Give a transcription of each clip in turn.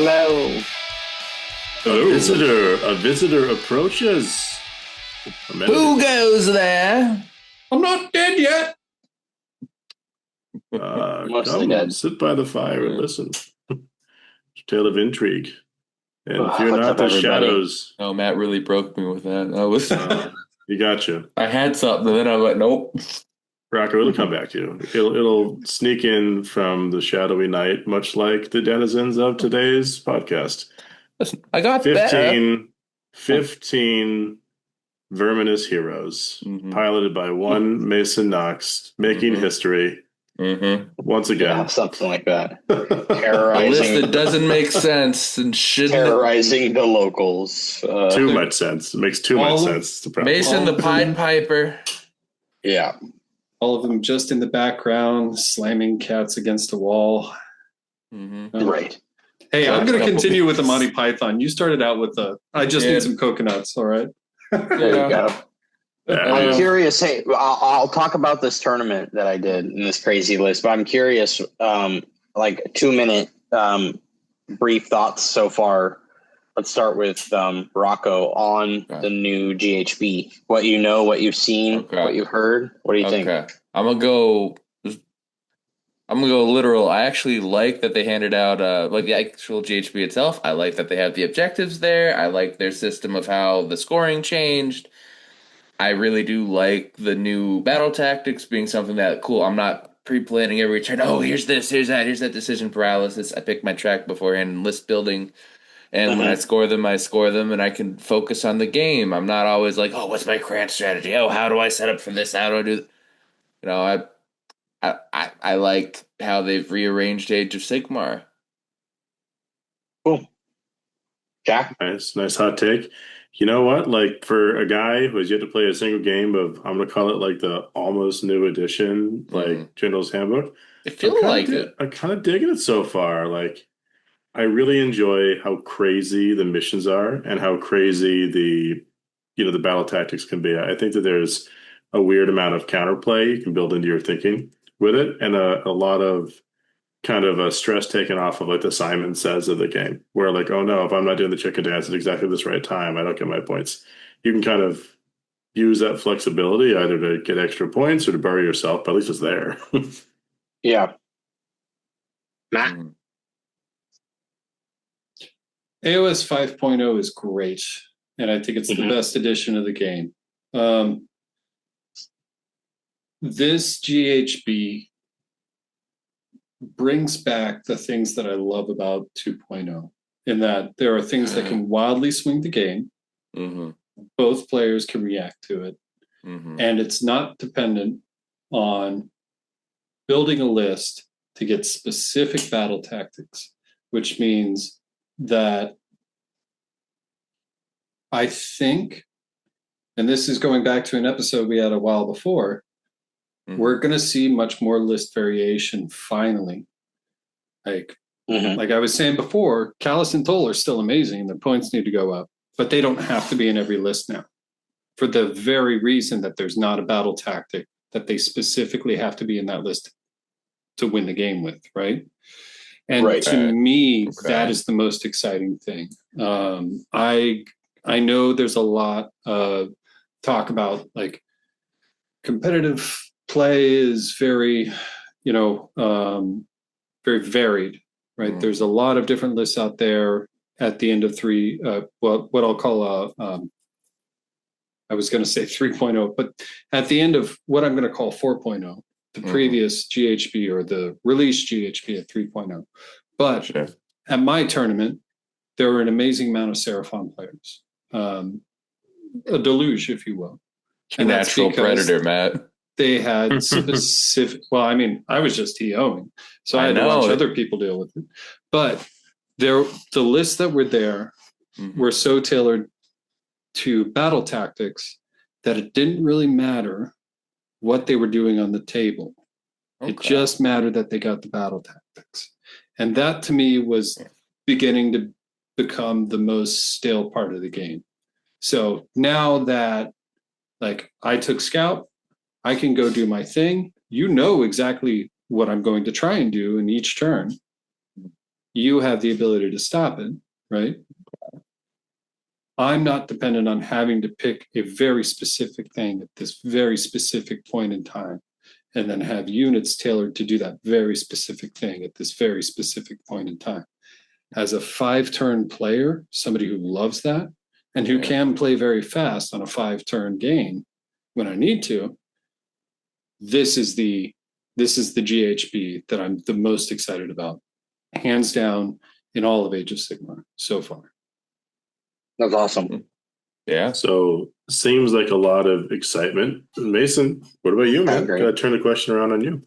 Hello. A visitor approaches. Who goes there? I'm not dead yet. Mostly Come, dead. sit by the fire and listen. Tale of intrigue. And fear What's not up, the everybody? shadows. Oh, Matt really broke me with that. I was, You gotcha. I had something, and then I went, nope. Rocco, it'll come back to you. It'll sneak in from the shadowy night, much like the denizens of today's podcast. Listen, I got better. 15 verminous heroes, piloted by one Mason Knox, making history. Once again. Yeah, something like that. A Terrorizing, list that doesn't make sense and shouldn't. terrorizing the locals. Too much sense. It makes too much sense. Mason the Pied Piper. Yeah. All of them just in the background, slamming cats against the wall. Right. Hey, I'm going to continue with the Monty Python. You started out with I just need some coconuts, all right? There you go. I'm curious. Hey, I'll talk about this tournament that I did in this crazy list, but I'm curious, like 2-minute brief thoughts so far. Let's start with Rocco on the new GHB. What you know, what you've seen, what you've heard. What do you think? I'm gonna go literal. I actually like that they handed out like the actual GHB itself. I like that they have the objectives there. I like their system of how the scoring changed. I really do like the new battle tactics being something that cool. I'm not pre-planning every turn. Oh, here's this, here's that decision paralysis. I pick my track beforehand and list building. And when I score them, and I can focus on the game. I'm not always like, oh, what's my cran strategy? Oh, how do I set up for this? How do I do? You know, I like how they've rearranged Age of Sigmar. Cool. Jack? Nice hot take. You know what? Like, for a guy who has yet to play a single game of, I'm going to call it like the almost new edition, like General's Handbook. I feel like it. I'm kind of digging it so far. Like, I really enjoy how crazy the missions are and how crazy the battle tactics can be. I think that there's a weird amount of counterplay you can build into your thinking with it, and a lot of kind of a stress taken off of like the Simon Says of the game, where like, oh no, if I'm not doing the chicken dance at exactly this right time, I don't get my points. You can kind of use that flexibility either to get extra points or to bury yourself, but at least it's there. Yeah. Matt? AOS 5.0 is great, and I think it's the best edition of the game. This GHB brings back the things that I love about 2.0, in that there are things that can wildly swing the game. Both players can react to it, and it's not dependent on building a list to get specific battle tactics, which means that I think, and this is going back to an episode we had a while before, we're going to see much more list variation finally. Like I was saying before, Callus and Toll are still amazing. The points need to go up, but they don't have to be in every list now, for the very reason that there's not a battle tactic that they specifically have to be in that list to win the game with, right? And to me, that is the most exciting thing. I know there's a lot of talk about like competitive play is very, very varied, right? There's a lot of different lists out there at the end of what I'll call I was going to say 3.0, but at the end of what I'm going to call 4.0, the previous GHB or the released GHB at 3.0. But at my tournament, there were an amazing amount of Seraphon players, a deluge, if you will. And natural predator, Matt. They had specific. Well, I mean, I was just TOing, so I had to watch other people deal with it. But the lists that were there were so tailored to battle tactics that it didn't really matter what they were doing on the table. It just mattered that they got the battle tactics. And that to me was beginning to become the most stale part of the game. So now that like I took Scout, I can go do my thing. You know exactly what I'm going to try and do in each turn. you have the ability to stop it, right? I'm not dependent on having to pick a very specific thing at this very specific point in time, and then have units tailored to do that very specific thing at this very specific point in time. As a 5-turn player, somebody who loves that and who can play very fast on a 5-turn game when I need to, this is the GHB that I'm the most excited about, hands down, in all of Age of Sigmar so far. That's awesome. Yeah. So seems like a lot of excitement. Mason, what about you, man? Gotta turn the question around on you.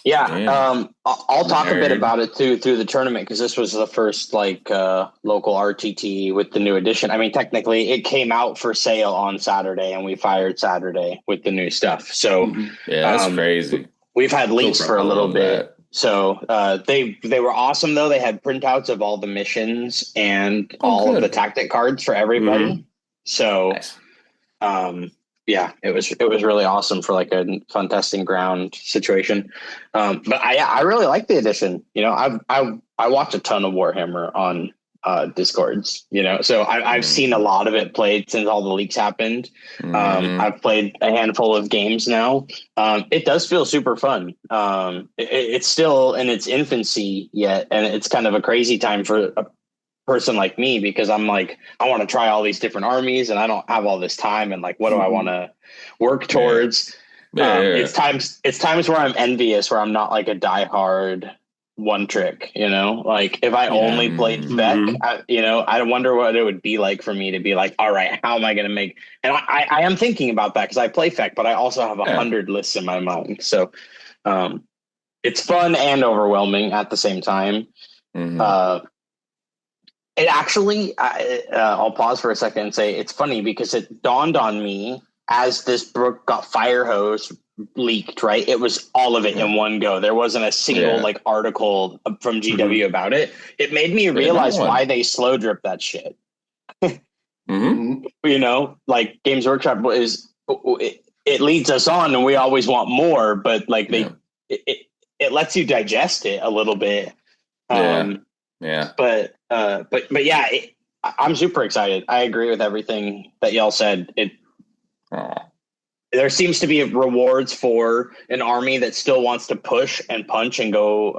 Yeah, I'll talk a bit about it too through the tournament, because this was the first local RTT with the new edition. I mean, technically, it came out for sale on Saturday, and we fired Saturday with the new stuff. So yeah, that's crazy. We've had leaks for a little bit. So they were awesome, though. They had printouts of all the missions and all of the tactic cards for everybody. So, yeah, it was really awesome for like a fun testing ground situation. But I really like the edition. You know, I watch a ton of Warhammer on Discords. You know, so I've seen a lot of it played since all the leaks happened. I've played a handful of games now. It does feel super fun. It's still in its infancy yet, and it's kind of a crazy time for a person like me, because I'm like, I want to try all these different armies and I don't have all this time, and like, what do I want to work towards? It's times where I'm envious, where I'm not like a diehard one trick, you know, like if I only played Vec, I wonder what it would be like for me to be like, all right, how am I going to make, and I am thinking about that, because I play Vec, but I also have 100 lists in my mind. So it's fun and overwhelming at the same time. It actually, I'll pause for a second and say it's funny, because it dawned on me as this book got fire hose leaked, right? It was all of it in one go. There wasn't a single like article from GW about it. It made me realize why they slow drip that shit. You know, like Games Workshop it leads us on and we always want more, but like it lets you digest it a little bit. But yeah, I'm super excited. I agree with everything that y'all said. There seems to be rewards for an army that still wants to push and punch and go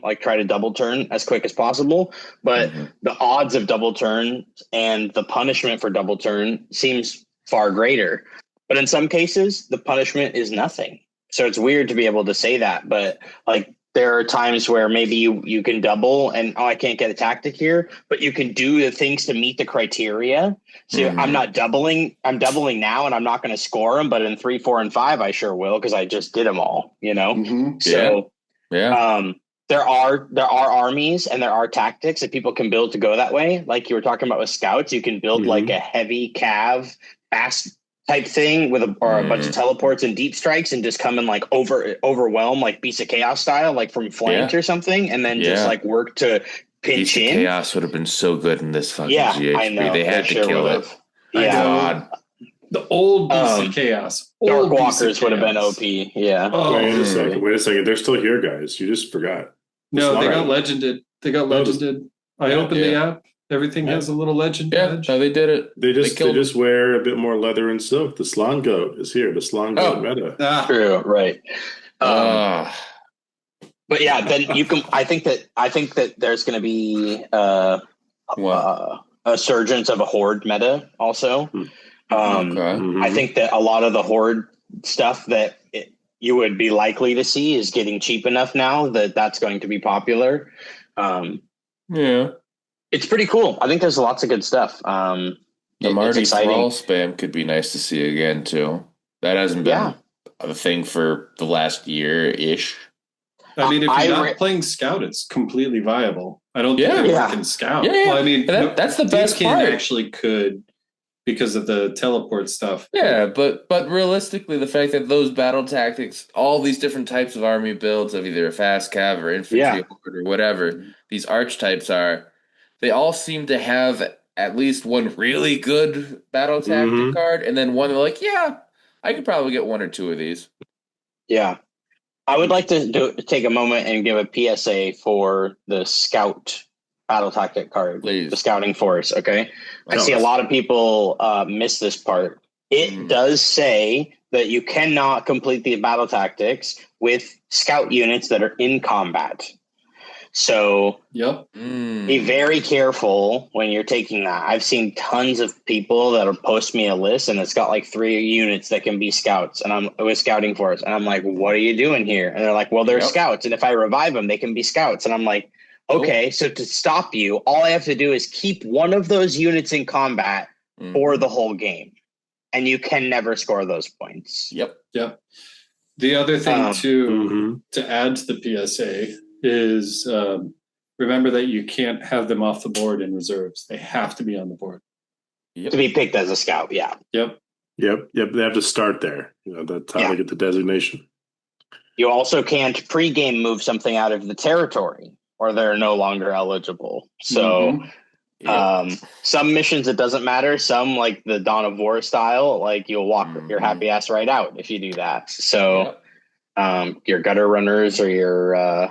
like try to double turn as quick as possible. But the odds of double turn and the punishment for double turn seems far greater. But in some cases, the punishment is nothing. So it's weird to be able to say that. But like, there are times where maybe you can double and, I can't get a tactic here, but you can do the things to meet the criteria. So I'm not doubling. I'm doubling now and I'm not going to score them, but in 3, 4, and 5, I sure will, because I just did them all, you know? So there are armies and there are tactics that people can build to go that way. Like you were talking about with scouts, you can build like a heavy cav fast type thing with a bunch of teleports and deep strikes, and just come and like overwhelm, like Beast of Chaos style, like from flank or something, and then just like work to pinch in. Chaos would have been so good in this fucking GHB. I know. They had to kill it. Yeah. The old Beast of Chaos. Dark Walkers would have been OP. Yeah. Wait a second. They're still here, guys. You just forgot. No, they got legended. I opened the app. Everything has a little legend badge. No, they did it. They just wear a bit more leather and silk. The Slon Goat is here. The Slon Goat meta. True, right. But yeah, then you can. I think that there's going to be a surgence of a horde meta also. I think that a lot of the horde stuff that you would be likely to see is getting cheap enough now that that's going to be popular. It's pretty cool. I think there's lots of good stuff. The Marty Thrall spam could be nice to see again too. That hasn't been a thing for the last year-ish. I mean, if you're not playing Scout, it's completely viable. I don't think everyone can Scout. Well, I mean, that's the best part. Actually could, because of the teleport stuff. Yeah, but realistically, the fact that those battle tactics, all these different types of army builds of either a fast cav or infantry or whatever these archetypes are, they all seem to have at least one really good battle tactic card, and then one like, I could probably get 1 or 2 of these. Yeah. I would like to take a moment and give a PSA for the Scout battle tactic card, Please. the Scouting Force. Okay, I Tell see us. a lot of people miss this part. It does say that you cannot complete the battle tactics with scout units that are in combat. So be very careful when you're taking that. I've seen tons of people that will post me a list and it's got like 3 units that can be scouts, and I'm with Scouting Force, and I'm like, what are you doing here? And they're like, well, they're scouts, and if I revive them, they can be scouts. And I'm like, okay, so to stop you, all I have to do is keep one of those units in combat for the whole game, and you can never score those points. Yep. The other thing to add to the PSA is remember that you can't have them off the board in reserves. They have to be on the board. To be picked as a scout, Yep. They have to start there. That's how they get the designation. You also can't pre-game move something out of the territory, or they're no longer eligible. So some missions, it doesn't matter. Some, like the Dawn of War style, like you'll walk your happy ass right out if you do that. So your gutter runners or your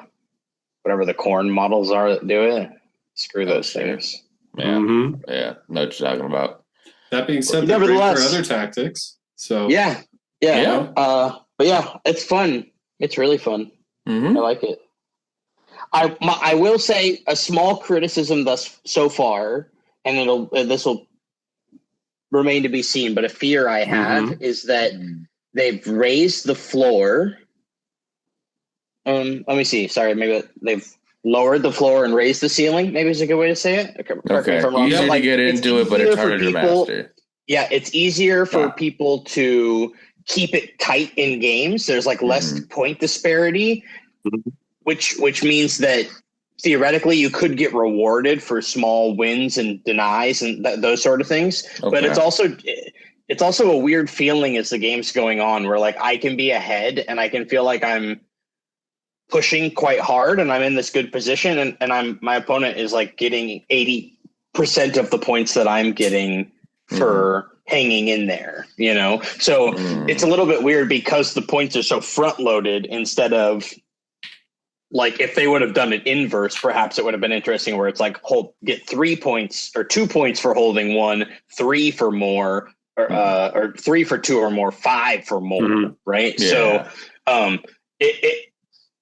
whatever the corn models are that do it, screw those things. Yeah, know what you're talking about. That being said, they're great for other tactics. So but yeah, it's fun. It's really fun. I like it. I will say a small criticism so far, and this will remain to be seen, but a fear I have is that they've raised the floor. Let me see. Sorry, maybe they've lowered the floor and raised the ceiling. Maybe is a good way to say it. Okay. Easy to get into it, but it's harder to master. Yeah, it's easier for people to keep it tight in games. There's like less point disparity, which means that theoretically you could get rewarded for small wins and denies and those sort of things. But it's also a weird feeling as the game's going on, where like I can be ahead and I can feel like I'm pushing quite hard and I'm in this good position, and my opponent is like getting 80% of the points that I'm getting for hanging in there, So it's a little bit weird because the points are so front loaded, instead of like if they would have done it inverse, perhaps it would have been interesting, where it's like get 3 points or 2 points for holding one, 3 for more, or 3 for 2 or more, 5 for more, right? So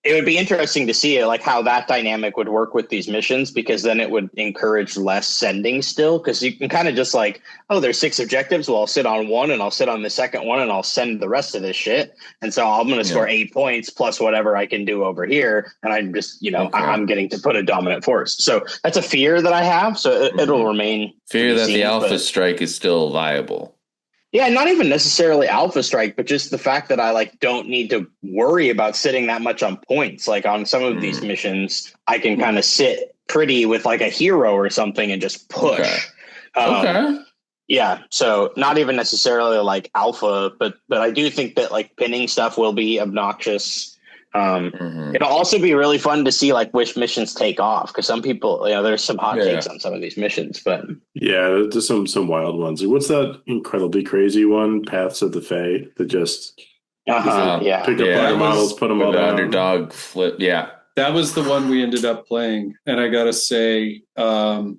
it would be interesting to see like how that dynamic would work with these missions, because then it would encourage less sending still, because you can kind of just like, oh, there's 6 objectives. Well, I'll sit on one and I'll sit on the second one and I'll send the rest of this shit. And so I'm going to score 8 points plus whatever I can do over here. And I'm just, I'm getting to put a dominant force. So that's a fear that I have. So it'll remain. Fear that the Alpha Strike is still viable. Yeah, not even necessarily Alpha Strike, but just the fact that I like don't need to worry about sitting that much on points. Like on some of these missions, I can kind of sit pretty with like a hero or something and just push. Yeah, so not even necessarily like Alpha, but I do think that like pinning stuff will be obnoxious. It'll also be really fun to see like which missions take off, because some people, there's some hot takes on some of these missions, but there's some wild ones. What's that incredibly crazy one, Paths of the Fae, that just pick up player models, put them all down. Underdog flip, that was the one we ended up playing, and I gotta say, so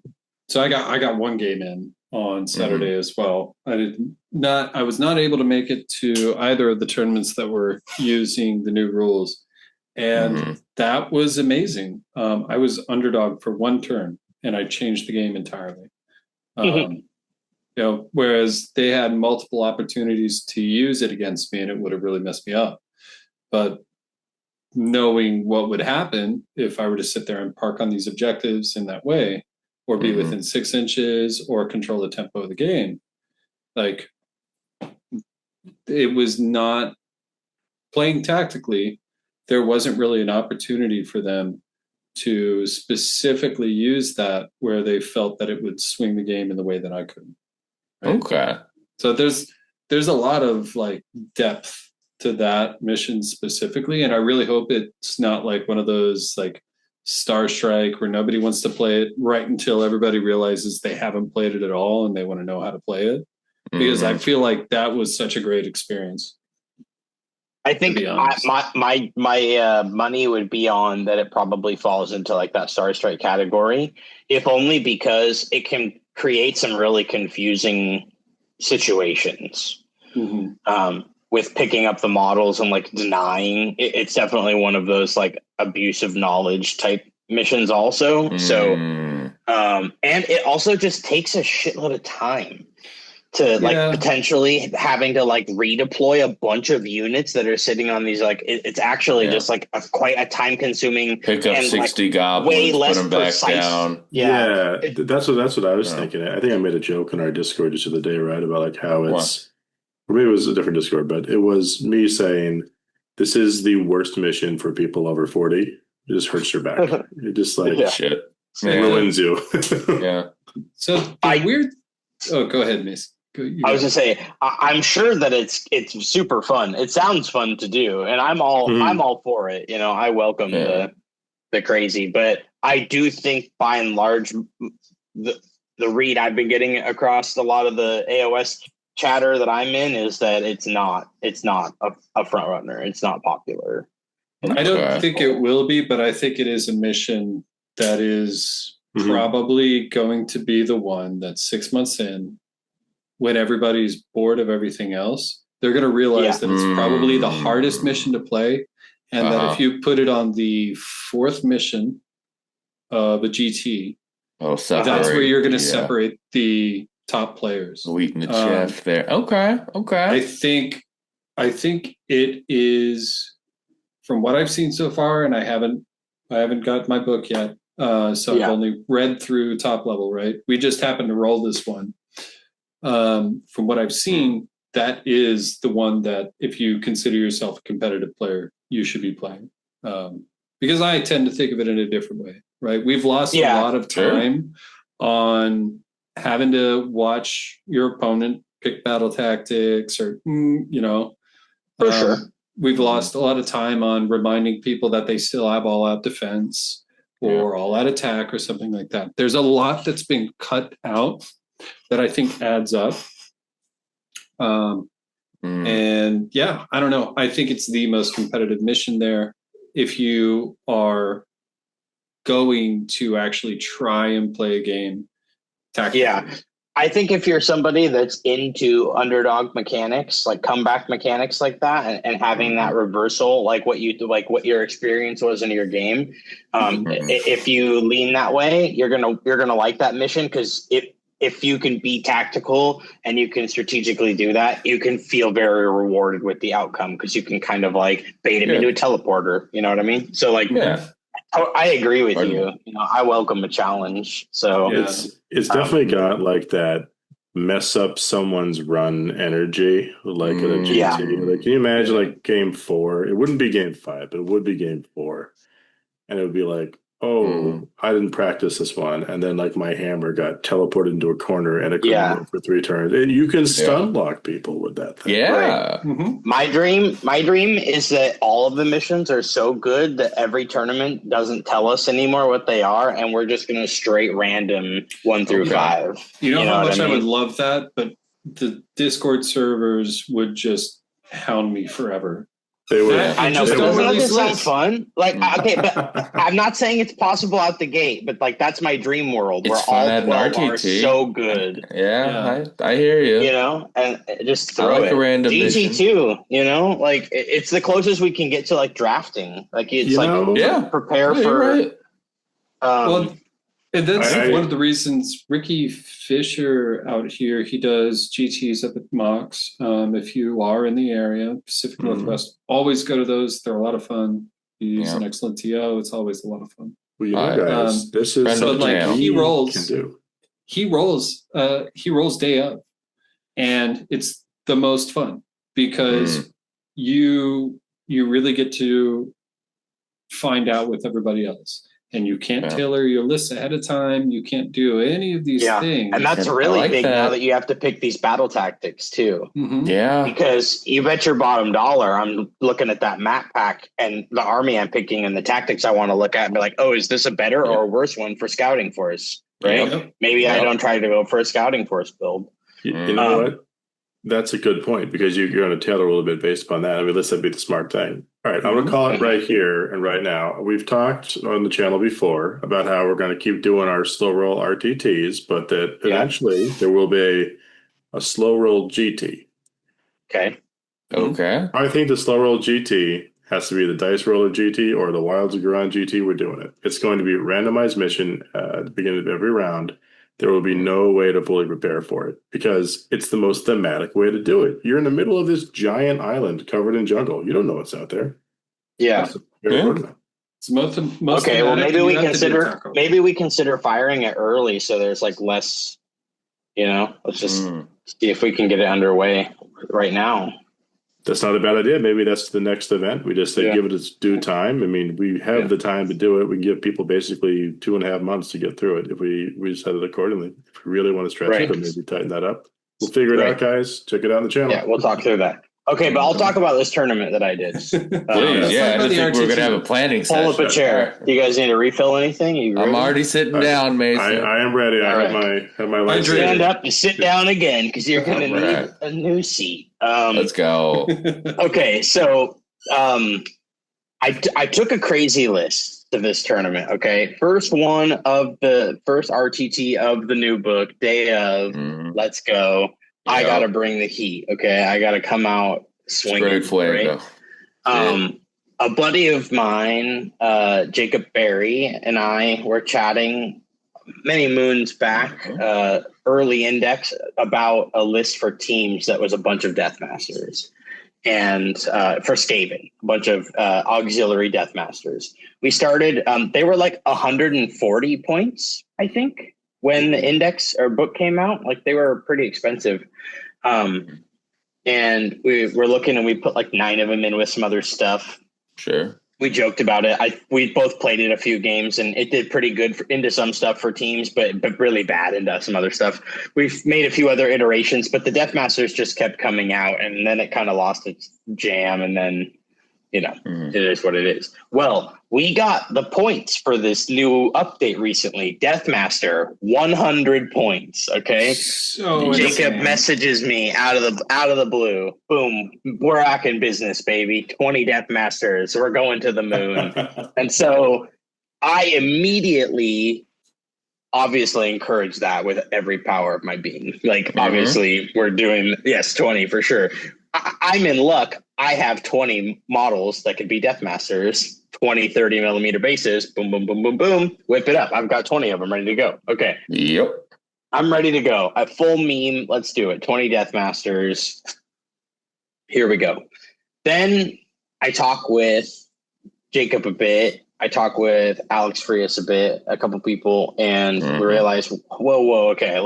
I got one game in on Saturday as well. I was not able to make it to either of the tournaments that were using the new rules. And that was amazing. I was underdog for one turn and I changed the game entirely. Whereas they had multiple opportunities to use it against me and it would have really messed me up. But knowing what would happen if I were to sit there and park on these objectives in that way, or be within 6 inches, or control the tempo of the game, like it was not playing tactically. There wasn't really an opportunity for them to specifically use that where they felt that it would swing the game in the way that I could. Right? Okay. So there's a lot of like depth to that mission specifically, and I really hope it's not like one of those like Star Strike where nobody wants to play it right until everybody realizes they haven't played it at all and they want to know how to play it. Because I feel like that was such a great experience. I think my money would be on that. It probably falls into like that Star Strike category, if only because it can create some really confusing situations. With picking up the models and like denying. It's definitely one of those like abuse of knowledge type missions also. So, and it also just takes a shitload of time to like potentially having to like redeploy a bunch of units that are sitting on these, like it's actually just like quite a time consuming, pick up 60 like goblins, way less put them back down. That's what I was thinking. I think I made a joke in our Discord just the other day, right, about like how it's, or maybe it was a different Discord, but it was me saying this is the worst mission for people over 40. It just hurts your back. It just like shit ruins you. So weird. Oh, go ahead, Miss. I was gonna say, I'm sure that it's super fun. It sounds fun to do, and I'm all for it. You know, I welcome the crazy, but I do think by and large, the read I've been getting across a lot of the AOS chatter that I'm in is that it's not a front runner. It's not popular. I don't think it will be, but I think it is a mission that is probably going to be the one that's 6 months in, when everybody's bored of everything else. They're going to realize that it's probably the hardest mission to play, and that if you put it on the 4th mission of a GT, that's where you're going to separate the top players. Wheat in the chef there. Okay. I think it is, from what I've seen so far, and I haven't got my book yet. So I've only read through top level, right? We just happened to roll this one. From what I've seen, that is the one that if you consider yourself a competitive player, you should be playing. Because I tend to think of it in a different way, right? We've lost a lot of time on having to watch your opponent pick battle tactics or, for sure. We've lost a lot of time on reminding people that they still have all out defense or all out attack or something like that. There's a lot that's been cut out that I think adds up. And I don't know. I think it's the most competitive mission there. If you are going to actually try and play a game tactically. I think if you're somebody that's into underdog mechanics, like comeback mechanics like that, and having that reversal, like what your experience was in your game, if you lean that way, you're gonna like that mission, because if you can be tactical and you can strategically do that, you can feel very rewarded with the outcome, because you can kind of like bait him into a teleporter. You know what I mean? So like, I agree with you. You know, I welcome a challenge. So it's definitely got like that mess up someone's run energy, like at a GT. Like, can you imagine like game 4? It wouldn't be game 5, but it would be game 4, and it would be like, I didn't practice this one, and then like my hammer got teleported into a corner and it couldn't move for 3 turns. And you can stun lock people with that thing. Right. My dream is that all of the missions are so good that every tournament doesn't tell us anymore what they are, and we're just going to straight random 1 through 5. You know how much I would love that, but the Discord servers would just hound me forever. They would. I know, but doesn't that sound fun? Like, okay, but I'm not saying it's possible out the gate, but like that's my dream world where all 12 are so good. I hear you. You know, and just throw a random GT2. You know, like it's the closest we can get to like drafting. Like it's prepare for. And that's one of the reasons Ricky Fisher out here, he does GTs up at Mox. If you are in the area, Pacific Northwest, always go to those. They're a lot of fun. He's an excellent TO. It's always a lot of fun. Well, you know, guys, this is but like he rolls day up, and it's the most fun because you really get to find out with everybody else. And you can't tailor your lists ahead of time. You can't do any of these things. And that's really big now that you have to pick these battle tactics too. Because you bet your bottom dollar, I'm looking at that map pack and the army I'm picking and the tactics I want to look at and be like, oh, is this a better or a worse one for scouting force? Right? Maybe I don't try to go for a scouting force build. You know what? That's a good point because you're going to tailor a little bit based upon that. I mean, this would be the smart thing. All right, I'm going to call it right here and right now. We've talked on the channel before about how we're going to keep doing our slow roll RTTs, but that eventually there will be a slow roll GT. Okay. Okay. I think the slow roll GT has to be the dice roller GT or the Wilds of Garon GT. We're doing it. It's going to be a randomized mission at the beginning of every round. There will be no way to fully prepare for it because it's the most thematic way to do it. You're in the middle of this giant island covered in jungle. You don't know what's out there. Yeah. It's most okay. Well, maybe we consider firing it early so there's like less. Let's just see if we can get it underway right now. That's not a bad idea. Maybe that's the next event. We just say give it its due time. I mean, we have the time to do it. We can give people basically 2.5 months to get through it if we set it accordingly. If we really want to stretch it, or maybe tighten that up. We'll figure it out, guys. Check it out on the channel. Yeah, we'll talk through that. Okay, but I'll talk about this tournament that I did. Please, I didn't think we were going to have a planning session. Pull up a chair. Do you guys need to refill anything? I'm already sitting down, Mason. I am ready. I have my light. Stand up and sit down again because you're going to need a new seat. Let's go. Okay, so I took a crazy list to this tournament. Okay, first RTT of the new book, day of. Let's go. I got to bring the heat. Okay, I got to come out swinging. Right? A buddy of mine, Jacob Berry, and I were chatting many moons back, early index, about a list for teams that was a bunch of Deathmasters. And for Skaven, a bunch of auxiliary Deathmasters. We started, they were like 140 points, I think, when the index or book came out. Like they were pretty expensive. And we were looking and we put like 9 of them in with some other stuff. Sure. We joked about it. We both played it a few games and it did pretty good into some stuff for teams, but really bad into some other stuff. We've made a few other iterations, but the Deathmasters just kept coming out and then it kind of lost its jam and then, it is what it is. Well, we got the points for this new update recently. Deathmaster, 100 points. Okay. So Jacob messages me out of the blue. Boom. We're rocking business, baby. 20 Deathmasters. We're going to the moon. And so I immediately obviously encourage that with every power of my being. Like, obviously we're doing 20 for sure. I'm in luck. I have 20 models that could be Deathmasters, 20, 30 millimeter bases. Boom, boom, boom, boom, boom. Whip it up. I've got 20 of them ready to go. Okay. Yep. I'm ready to go. A full meme. Let's do it. 20 Deathmasters. Here we go. Then I talk with Jacob a bit. I talk with Alex Frias a bit, a couple people, and we realize, whoa, okay,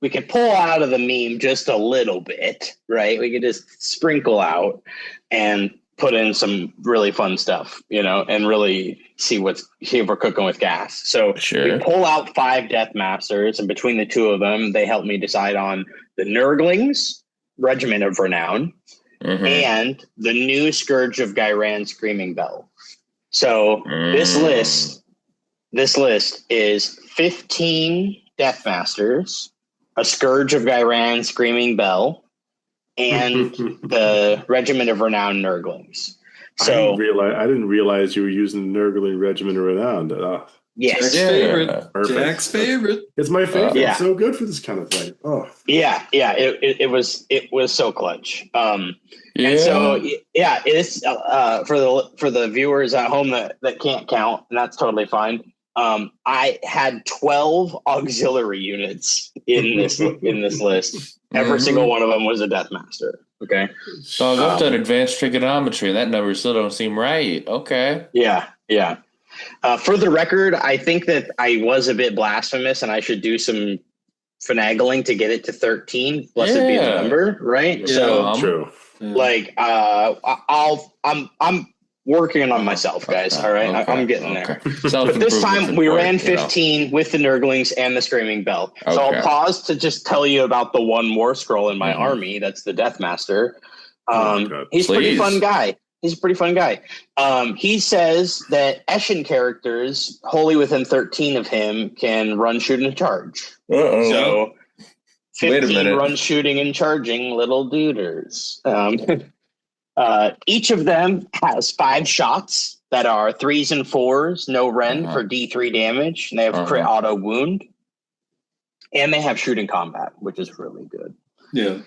we can pull out of the meme just a little bit, right? We could just sprinkle out and put in some really fun stuff, and really see if we're cooking with gas. So we pull out 5 Deathmasters, and between the 2 of them, they help me decide on the Nurglings, Regiment of Renown, and the new Scourge of Gyran Screaming Bell. So this list is 15 Deathmasters, a Scourge of Gyran Screaming Bell, and the Regiment of Renown Nurglings. So I didn't realize you were using the Nurgling Regiment of Renown. Yes. Jack's favorite. Jack's favorite. It's my favorite. It's so good for this kind of thing. Oh. Yeah. It was so clutch. And so it's for the viewers at home that can't count, and that's totally fine. I had 12 auxiliary units in this list. Every single one of them was a Deathmaster. Okay. So I've looked at advanced trigonometry. That number still don't seem right. Okay. Yeah. For the record, I think that I was a bit blasphemous, and I should do some finagling to get it to 13. Blessed be the number, right? Yeah, so true. Like, I'm working on myself, guys. All right, I'm getting there. But this time we ran 15 with the Nurglings and the Screaming Bell. So I'll pause to just tell you about the one war scroll in my army. That's the Deathmaster. He's a pretty fun guy. He says that Eshin characters, wholly within 13 of him, can run, shoot, and charge. So Wait a 15 minute. run shooting and charging little duders. Each of them has 5 shots that are 3s and 4s, no rend for D3 damage. And they have crit auto wound. And they have shooting combat, which is really good. Yeah.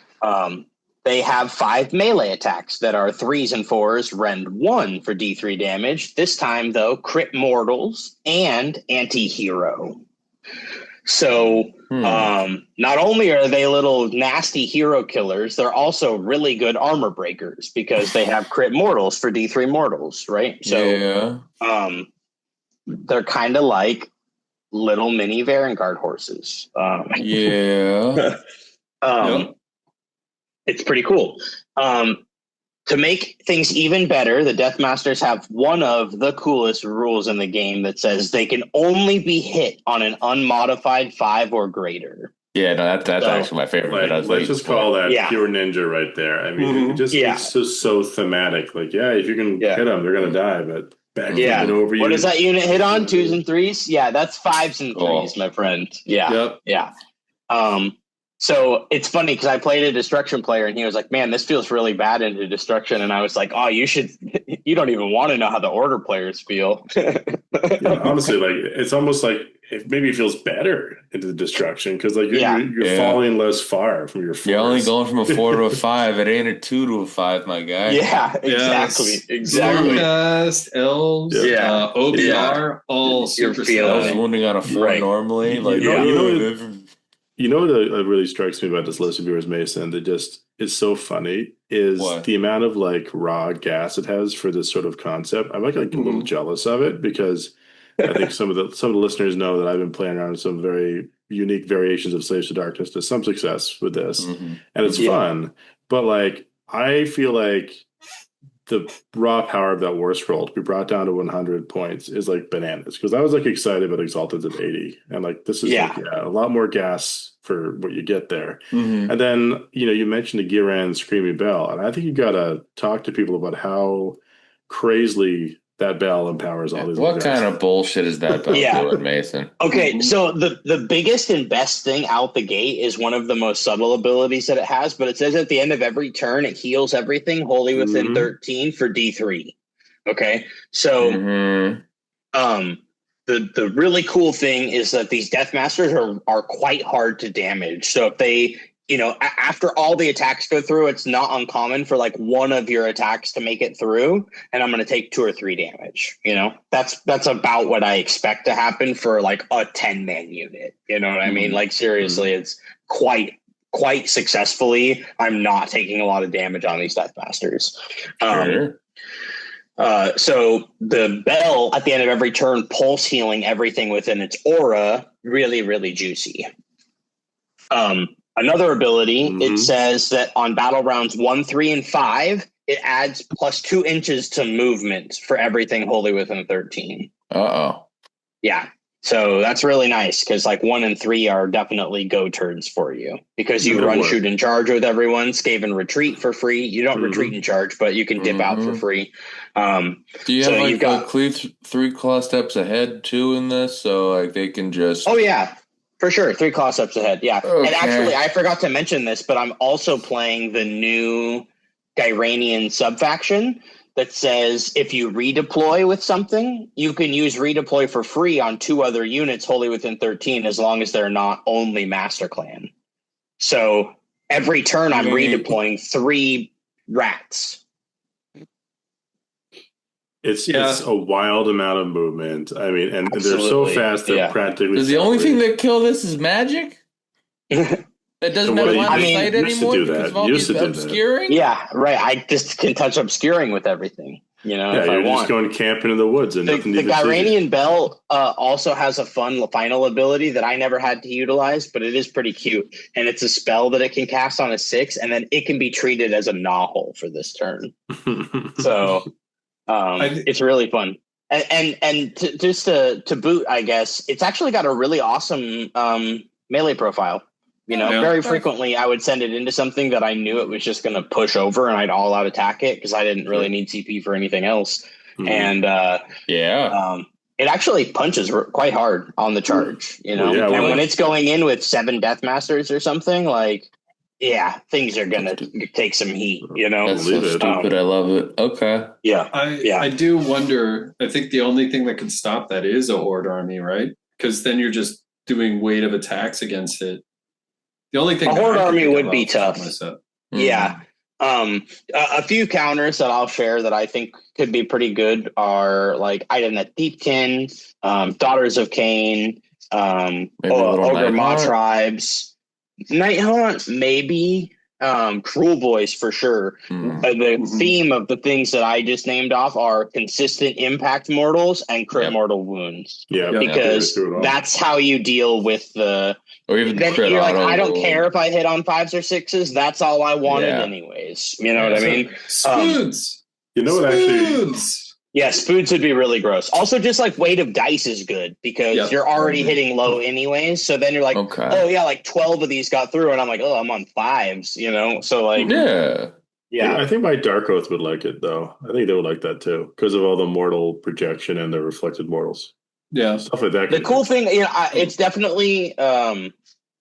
They have 5 melee attacks that are 3s and 4s, rend 1 for D3 damage. This time, though, crit mortals and anti-hero. So not only are they little nasty hero killers, they're also really good armor breakers because they have crit mortals for D3 mortals, right? So they're kind of like little mini Varangard horses. It's pretty cool. To make things even better, the Deathmasters have one of the coolest rules in the game that says they can only be hit on an unmodified 5 or greater. Yeah, no, that's actually my favorite. Let's just call that pure ninja right there. I mean, it's just so thematic. Like, if you can hit them, they're going to die, but backflipping over you. What does that unit hit on? 2s and 3s? Yeah, that's 5s and 3s, my friend. Yeah. So it's funny because I played a destruction player and he was like, man, this feels really bad into destruction. And I was like, oh, you don't even want to know how the order players feel. Honestly, like it's almost like maybe it feels better into the destruction because like you're falling less far from your force. You're only going from a 4 to a 5. It ain't a 2 to a 5, my guy. Yeah, exactly. Stormcast, elves, OBR, all super elves wounding on a 4 normally. Like, you know what really strikes me about this list of viewers, Mason, that just is so funny is the amount of like raw gas it has for this sort of concept. I'm like a little jealous of it because I think some of the listeners know that I've been playing around with some very unique variations of Slaves to Darkness to some success with this, and it's fun. But like, I feel like the raw power of that war scroll to be brought down to 100 points is like bananas because I was like excited about Exalted at 80 and like this is a lot more gas for what you get there. And then you mentioned the Giran Screaming Bell, and I think you got to talk to people about how crazily that bell empowers all these. What kind of bullshit is that bell doing, Mason? Okay, so the biggest and best thing out the gate is one of the most subtle abilities that it has, but it says at the end of every turn it heals everything wholly within 13 for D3. Okay, so the really cool thing is that these Deathmasters are quite hard to damage. So if they after all the attacks go through, it's not uncommon for like one of your attacks to make it through, and I'm going to take 2 or 3 damage. That's about what I expect to happen for like a 10-man unit. You know what I mean? Like seriously, it's quite successfully. I'm not taking a lot of damage on these Deathmasters. So the bell at the end of every turn, pulse healing everything within its aura, really, really juicy. Another ability, it says that on battle rounds 1, 3, and 5, it adds plus 2 inches to movement for everything wholly within 13. Yeah. So that's really nice because like 1 and 3 are definitely go turns for you because you run, shoot, and charge with everyone. Skaven retreat for free. You don't retreat and charge, but you can dip out for free. Do you have like got 3 claw steps ahead too in this? So like they can just. Oh yeah. For sure, 3 claw steps ahead. Yeah, and actually, I forgot to mention this, but I'm also playing the new Gyranian subfaction that says if you redeploy with something, you can use redeploy for free on 2 other units wholly within 13, as long as they're not only Master Clan. So every turn, I'm redeploying 3 rats. It's a wild amount of movement. I mean, and they're so fast that practically. Because the only thing that kill this is magic. That doesn't have line of sight anymore because of all these obscuring. Yeah, right. I just can touch obscuring with everything. If I want. Just going camping in the woods and nothing. The Gyranian Bell also has a fun final ability that I never had to utilize, but it is pretty cute. And it's a spell that it can cast on a 6, and then it can be treated as a gnaw-hole for this turn. So. It's really fun, and to boot, I guess it's actually got a really awesome melee profile. Very frequently I would send it into something that I knew it was just going to push over, and I'd all out attack it because I didn't really need CP for anything else. And it it actually punches quite hard on the charge, you know. Well, yeah, and when it's going in with 7 Deathmasters or something, like, yeah, things are gonna take some heat, you know. That's so stupid. I love it. Okay. Yeah. I do wonder. I think the only thing that could stop that is a horde army, right? Because then you're just doing weight of attacks against it. The only thing a horde army would be tough. Yeah. A few counters that I'll share that I think could be pretty good are like Idanet Deepkin, Daughters of Cain, Ogre Maw Tribes, Nighthaunt, maybe. Cruel Boys for sure. The theme of the things that I just named off are consistent impact mortals and crit mortal wounds. Yeah, because that's how you deal with the. Or even then crit you're like, auto. I don't care if I hit on 5s or 6s. That's all I wanted, anyways. You know what I mean? Spoons. You know what? Actually, yes, foods would be really gross. Also, just like weight of dice is good because you're already hitting low anyways. So then you're like, oh yeah, like 12 of these got through, and I'm like, oh, I'm on 5s. You know, so like, yeah. I think my Dark Oath would like it though. I think they would like that too because of all the mortal projection and the reflected mortals. Yeah, stuff like that. The cool thing, you know, it's definitely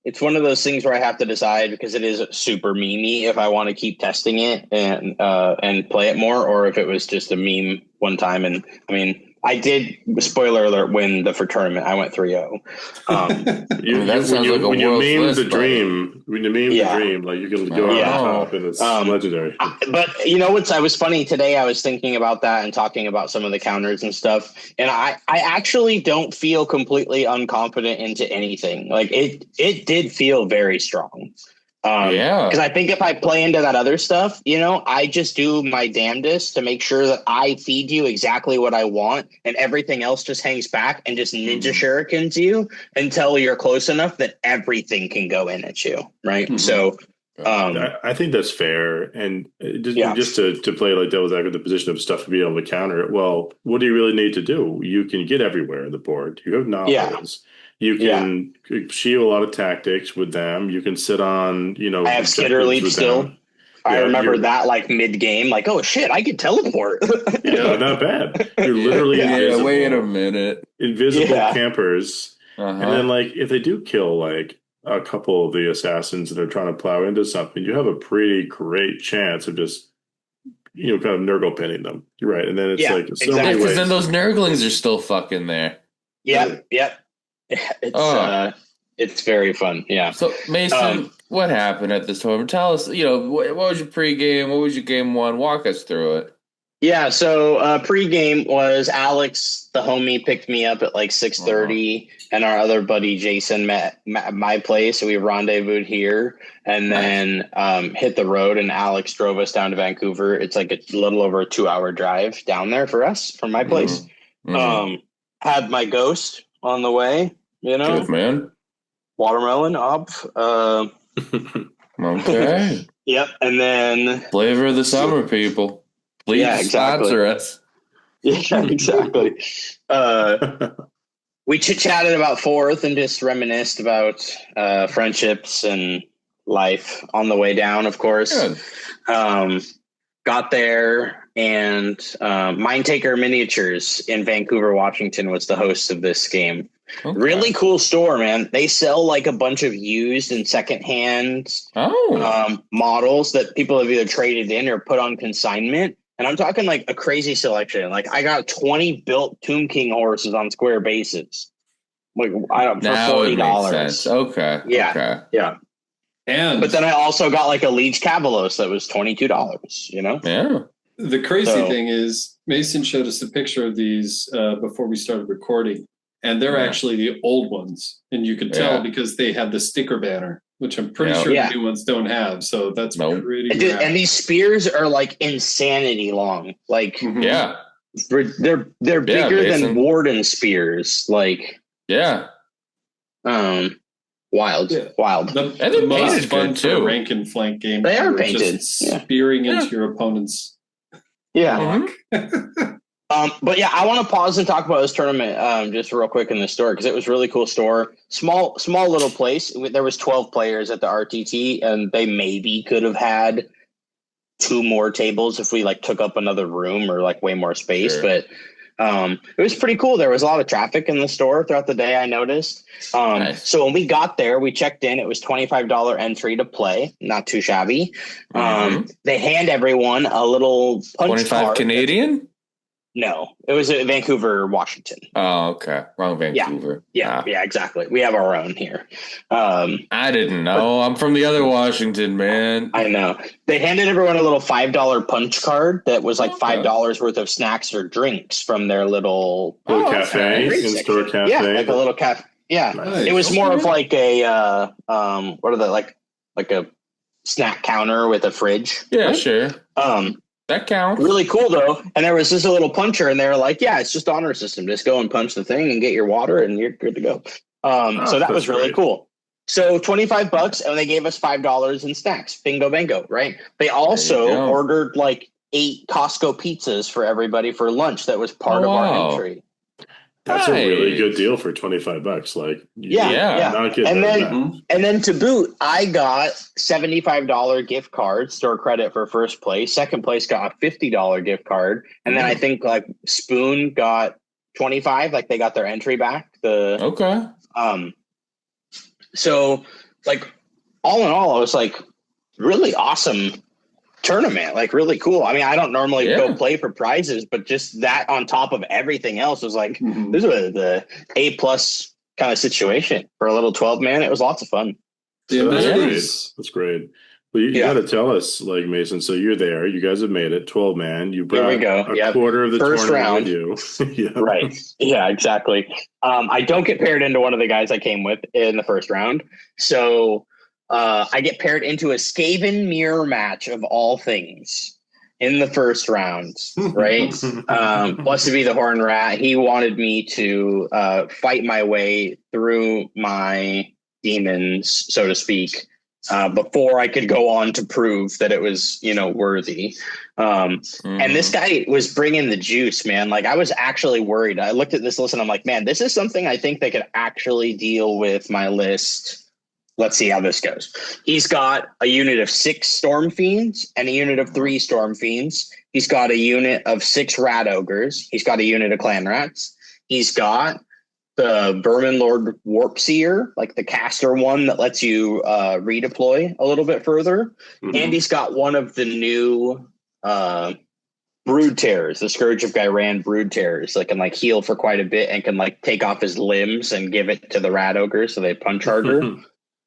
it's one of those things where I have to decide because it is super memey if I want to keep testing it and play it more, or if it was just a meme one time. And I mean, I did, spoiler alert, win the for tournament. I went 3-0. That sounds like a when you meme list, the dream, when you meme the dream, like you can go on top and it's legendary. But you know what's? I was funny today. I was thinking about that and talking about some of the counters and stuff. And I actually don't feel completely unconfident into anything. Like it did feel very strong. Because I think if I play into that other stuff, you know, I just do my damnedest to make sure that I feed you exactly what I want, and everything else just hangs back and just ninja shurikens you until you're close enough that everything can go in at you, right? So I think that's fair, and just to play like devil's advocate, the position of stuff to be able to counter it. Well, what do you really need to do? You can get everywhere on the board. You have novels. You can shield a lot of tactics with them. You can sit on, you know. I have skitter leap still. Them. I remember that like mid game, like, oh shit, I can teleport. Not bad. You're literally invisible. Wait a minute, invisible campers, and then like if they do kill like a couple of the assassins that are trying to plow into something, you have a pretty great chance of just, you know, kind of Nurgle pinning them. You're right, and then it's like so many ways. Because then those Nurglings are still fucking there. Yep. It's very fun. Yeah. So Mason, what happened at this tournament? Tell us, you know, what was your pregame? What was your game one? Walk us through it. Yeah. So pregame was Alex, the homie, picked me up at like 6:30, and our other buddy Jason met at my place. So we rendezvoused here, and then hit the road. And Alex drove us down to Vancouver. It's like a little over a 2-hour drive down there for us from my place. Had my ghost on the way. You know, good man. Watermelon up. Okay. Yep, and then flavor of the summer, people. Please sponsor us. Yeah, exactly. We chit-chatted about Fourth and just reminisced about friendships and life on the way down. Of course, got there, and Mindtaker Miniatures in Vancouver, Washington, was the host of this game. Okay. Really cool store, man. They sell like a bunch of used and secondhand models that people have either traded in or put on consignment. And I'm talking like a crazy selection. Like I got 20 built Tomb King horses on square bases. Like for $40. Okay. Yeah. Okay. Yeah. But then I also got like a Liege Cavalos that was $22, you know? Yeah. The crazy thing is Mason showed us a picture of these before we started recording. And they're actually the old ones. And you can tell because they have the sticker banner, which I'm pretty sure the new ones don't have. So that's pretty rad. And these spears are like insanity long. Like, they're bigger than Warden spears. Like, wild. The most fun for rank and flank game. They are painted. Just spearing into your opponent's block. But yeah, I want to pause and talk about this tournament just real quick in the store because it was a really cool store. Small little place. There was 12 players at the RTT, and they maybe could have had 2 more tables if we like took up another room or like way more space. But It was pretty cool. There was a lot of traffic in the store throughout the day, I noticed. Nice. So when we got there, we checked in. It was $25 entry to play. Not too shabby. They hand everyone a little punch 25 card. Canadian? No, it was in Vancouver, Washington. Oh, okay. Wrong Vancouver. Yeah, exactly. We have our own here. I didn't know. I'm from the other Washington, man. I know. They handed everyone a little $5 punch card that was like $5 worth of snacks or drinks from their little cafe, in-store cafe. Yeah, like a little cafe. Yeah, Nice. It was more of like a what are they like a snack counter with a fridge. Yeah, right? sure. That counts. Really cool though. And there was just a little puncher, and they were like, "Yeah, it's just honor system. Just go and punch the thing and get your water, and you're good to go." So that was really cool. So $25, and they gave us $5 in snacks. Bingo, bango, right? They also ordered like 8 Costco pizzas for everybody for lunch. That was part of our entry. That's a really good deal for $25. Like, yeah. And then to boot, I got $75 gift card store credit for first place. Second place got a $50 gift card, and then I think like Spoon got 25. Like they got their entry back. So like all in all, I was like really awesome tournament, like really cool. I mean, I don't normally go play for prizes, but just that on top of everything else was like this was the A+ kind of situation for a little 12-man. It was lots of fun. That's great. Well, you got to tell us, like, Mason. So you're there. You guys have made it 12-man. You brought a quarter of the first round with you. Right. Yeah, exactly. I don't get paired into one of the guys I came with in the first round, so. I get paired into a Skaven mirror match of all things in the first round, right? Plus to be the Horn Rat, he wanted me to fight my way through my demons, so to speak, before I could go on to prove that it was, worthy. And this guy was bringing the juice, man. Like I was actually worried. I looked at this list and I'm like, man, this is something I think they could actually deal with my list. Let's see how this goes. He's got a unit of 6 Storm Fiends and a unit of 3 Storm Fiends. He's got a unit of 6 Rat Ogres. He's got a unit of Clan Rats. He's got the Vermin Lord Warp Seer, like the caster one that lets you redeploy a little bit further. And he's got one of the new Brood Terrors, the Scourge of Gyran Brood Terrors that can like heal for quite a bit and can like take off his limbs and give it to the Rat Ogre so they punch harder.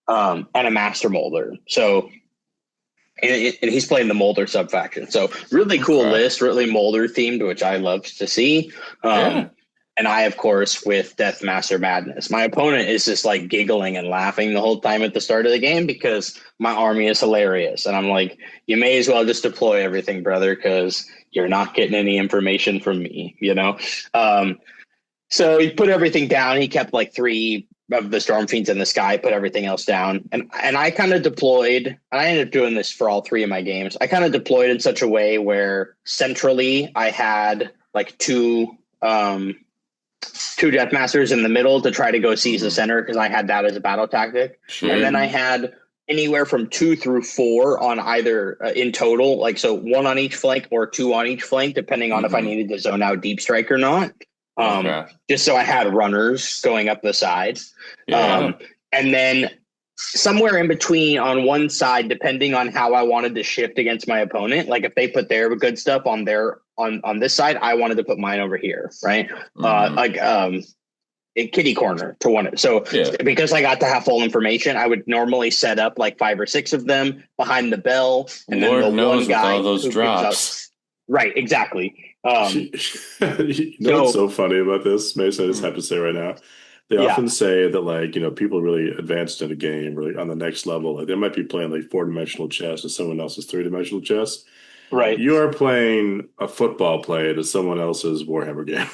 And a Master Molder. So, and he's playing the Molder sub-faction. So really cool list, really Molder themed, which I love to see. And I, of course, with Deathmaster Madness. My opponent is just like giggling and laughing the whole time at the start of the game because my army is hilarious. And I'm like, you may as well just deploy everything, brother, because you're not getting any information from me, So he put everything down. He kept like 3 of the Storm Fiends in the sky, put everything else down. And I kind of deployed, and I ended up doing this for all 3 of my games. I kind of deployed in such a way where centrally I had like 2 Deathmasters in the middle to try to go seize the center because I had that as a battle tactic. Sure. And then I had anywhere from 2 through 4 on either in total, like so 1 on each flank or 2 on each flank, depending on if I needed to zone out Deep Strike or not. Just so I had runners going up the side. And then somewhere in between on one side, depending on how I wanted to shift against my opponent, like if they put their good stuff on their on this side, I wanted to put mine over here, right? In kitty corner to one. So because I got to have full information, I would normally set up like 5 or 6 of them behind the bell, and Lord then the knows one guy with all those drops. Right, exactly. What's so funny about this, Mason? I just have to say right now, they often say that like people really advanced in a game, really on the next level. Like they might be playing like 4-dimensional chess to someone else's 3-dimensional chess. Right. You are playing a football play to someone else's Warhammer game.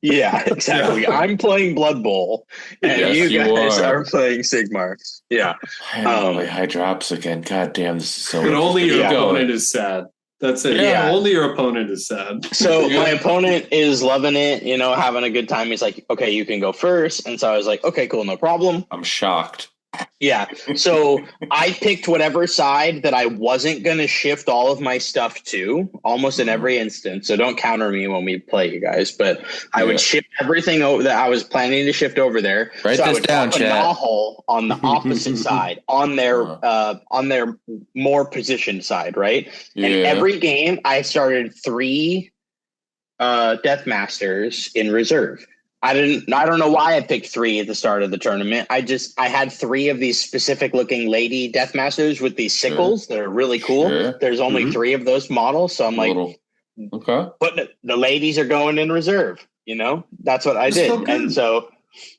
Yeah, exactly. I'm playing Blood Bowl, and you guys are playing Sigmar. Yeah. I have to play high drops again. God damn, this is so. But only your opponent is sad. That's it. Yeah, only your opponent is sad. So my opponent is loving it, having a good time. He's like, okay, you can go first. And so I was like, okay, cool, no problem. I'm shocked. Yeah. So I picked whatever side that I wasn't going to shift all of my stuff to, almost in every instance. So don't counter me when we play, you guys. But I would shift everything over that I was planning to shift over there. Write so this I would down, drop a chat. Nahul on the opposite side, on their more positioned side, right? Yeah. And every game I started 3 Deathmasters in reserve. I don't know why I picked 3 at the start of the tournament. I had 3 of these specific looking lady Deathmasters with these sickles that are really cool. There's only 3 of those models, so I'm like, okay. But the ladies are going in reserve. That's what I did, and so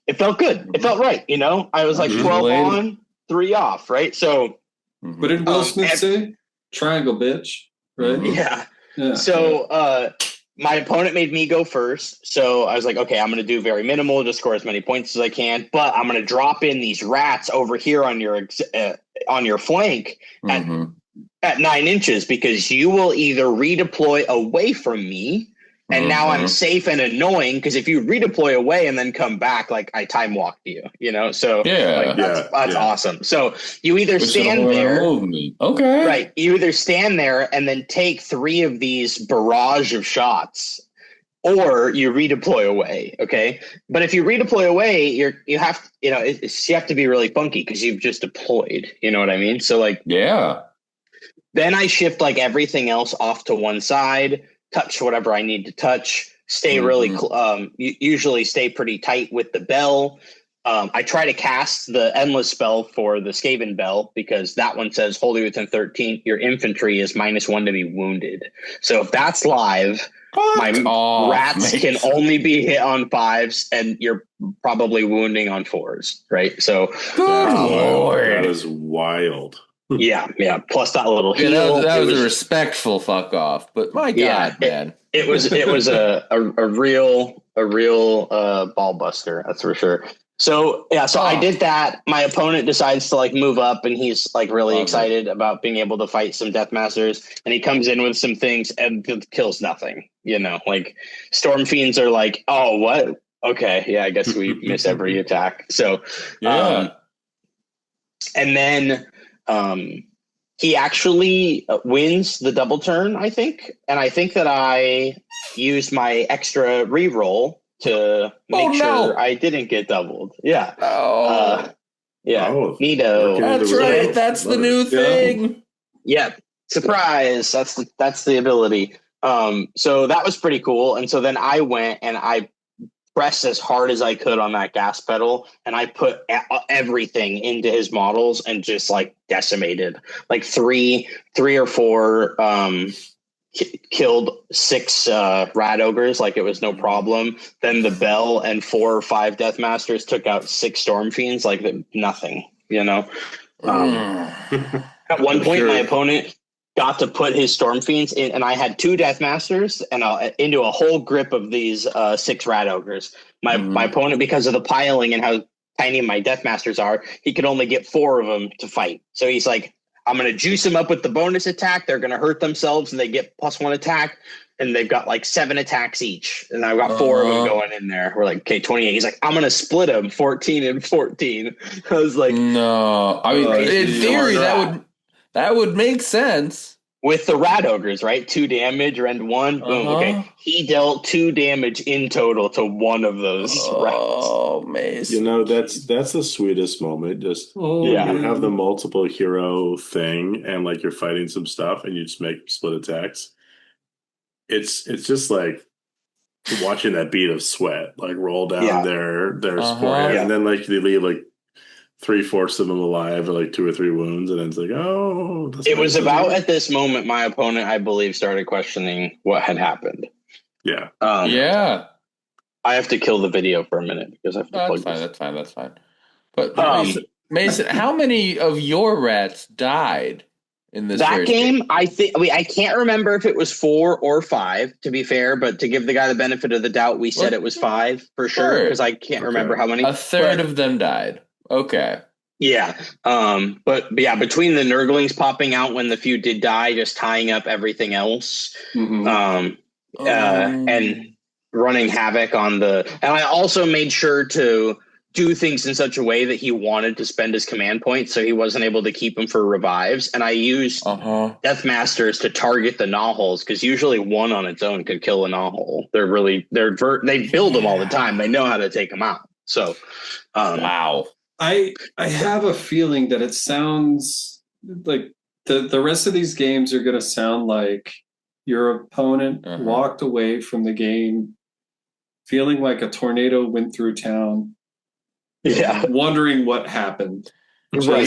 it felt good. It felt right. I was like 12 on, 3 off, right? So, what did Will Smith say? Triangle, bitch. Right? Yeah. So, my opponent made me go first, so I was like, okay, I'm going to do very minimal, just score as many points as I can, but I'm going to drop in these rats over here on your flank at 9 inches, because you will either redeploy away from me, and now I'm safe and annoying, because if you redeploy away and then come back, like I time walked you, so that's awesome. So you either stand there, okay, right? You either stand there and then take 3 of these barrage of shots, or you redeploy away. Okay, but if you redeploy away, you have to be really funky because you've just deployed. You know what I mean? So then I shift like everything else off to one side, touch whatever I need to touch, stay really, usually stay pretty tight with the bell. I try to cast the endless spell for the Skaven bell, because that one says wholly within 13, your infantry is -1 to be wounded. So if that's live, my rats can only be hit on 5s, and you're probably wounding on 4s, right? So good lord, that is wild. Yeah. Plus that little heal. That was a respectful fuck off, but my God, man, it was a real ball buster. That's for sure. So I did that. My opponent decides to like move up, and he's like really excited about being able to fight some Deathmasters, and he comes in with some things and kills nothing. Like Storm Fiends are like, oh, what? Okay, yeah, I guess we miss every attack. So and then he actually wins the double turn, I think. And I think that I used my extra reroll to make sure I didn't get doubled. Yeah. Neato. That's right. That's the new thing. Yeah. Surprise. That's the ability. So that was pretty cool. And so then I went and I pressed as hard as I could on that gas pedal, and I put everything into his models and just like decimated, like three or four killed 6 rat ogres like it was no problem. Then the bell and 4 or 5 Deathmasters took out 6 storm fiends like nothing. At one point, my opponent got to put his storm fiends in, and I had 2 Deathmasters and into a whole grip of these 6 rat ogres. My opponent, because of the piling and how tiny my Deathmasters are, he could only get 4 of them to fight. So he's like, I'm going to juice them up with the bonus attack. They're going to hurt themselves, and they get +1 attack, and they've got like 7 attacks each. And I've got 4 of them going in there. We're like, okay, 28. He's like, I'm going to split them 14 and 14. I was like, no. I mean, in theory, that would make sense. With the rat ogres, right? 2 damage, rend 1. Boom. Okay. He dealt 2 damage in total to one of those rats. Oh, Mace. That's the sweetest moment. Just you have the multiple hero thing, and like you're fighting some stuff, and you just make split attacks. It's just like watching that bead of sweat like roll down their forehead, and then like they leave like 3/4 of them alive, or like 2 or 3 wounds, and then it's like, oh. It was about at this moment my opponent, I believe, started questioning what had happened. Yeah. I have to kill the video for a minute because I have to plug this. That's fine. But Mason, how many of your rats died in this game? I can't remember if it was 4 or 5, to be fair, but to give the guy the benefit of the doubt, we said it was 5 for sure, because I can't remember how many. A third of them died. Okay. Yeah. But between the Nurglings popping out when the few did die, just tying up everything else, and running havoc on and I also made sure to do things in such a way that he wanted to spend his command points, so he wasn't able to keep them for revives. And I used Deathmasters to target the Gnawholes, because usually one on its own could kill a Gnawhole. They build them all the time. They know how to take them out. So, wow. I have a feeling that it sounds like the rest of these games are going to sound like your opponent walked away from the game feeling like a tornado went through town. Yeah. Wondering what happened. Right.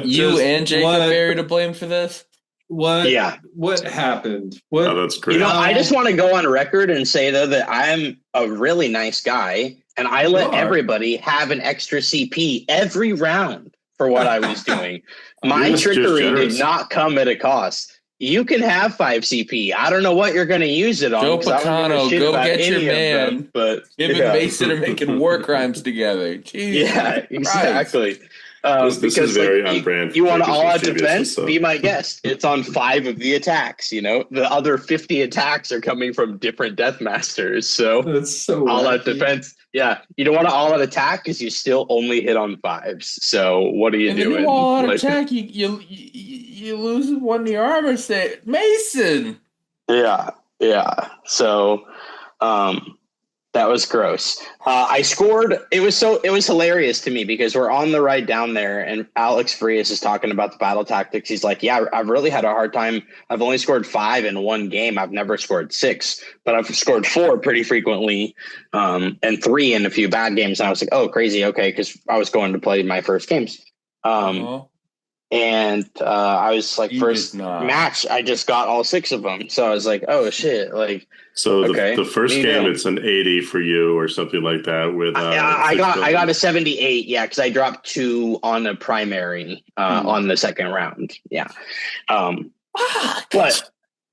You and Jacob Berry to blame for this? What happened? What? Oh, that's great. I just want to go on record and say, though, that I'm a really nice guy, and I let everybody have an extra CP every round for what I was doing. My trickery did not come at a cost. You can have 5 CP. I don't know what you're going to use it on. Joe Picano, go get your man. But him and Mason are making war crimes together. Jesus exactly. This is very on brand. You want to all-out defense? Be my guest. It's on 5 of the attacks. The other 50 attacks are coming from different Deathmasters. So that's so all-out defense. Yeah, you don't want to all-out attack because you still only hit on 5s. So what are you doing? If you all-out attack, you lose one of your armor set, Mason. Yeah. So, that was gross. I scored. It was hilarious to me because we're on the ride down there, and Alex Frias is talking about the battle tactics. He's like, "Yeah, I've really had a hard time. I've only scored 5 in one game. I've never scored 6, but I've scored 4 pretty frequently, and 3 in a few bad games." And I was like, "Oh, crazy. Okay," because I was going to play my first games. And I was like, first match, I just got all 6 of them. So I was like, "Oh shit!" Like. So the first game, it's an 80 for you or something like that. With I got a 78, because I dropped 2 on the primary on the second round. Yeah, but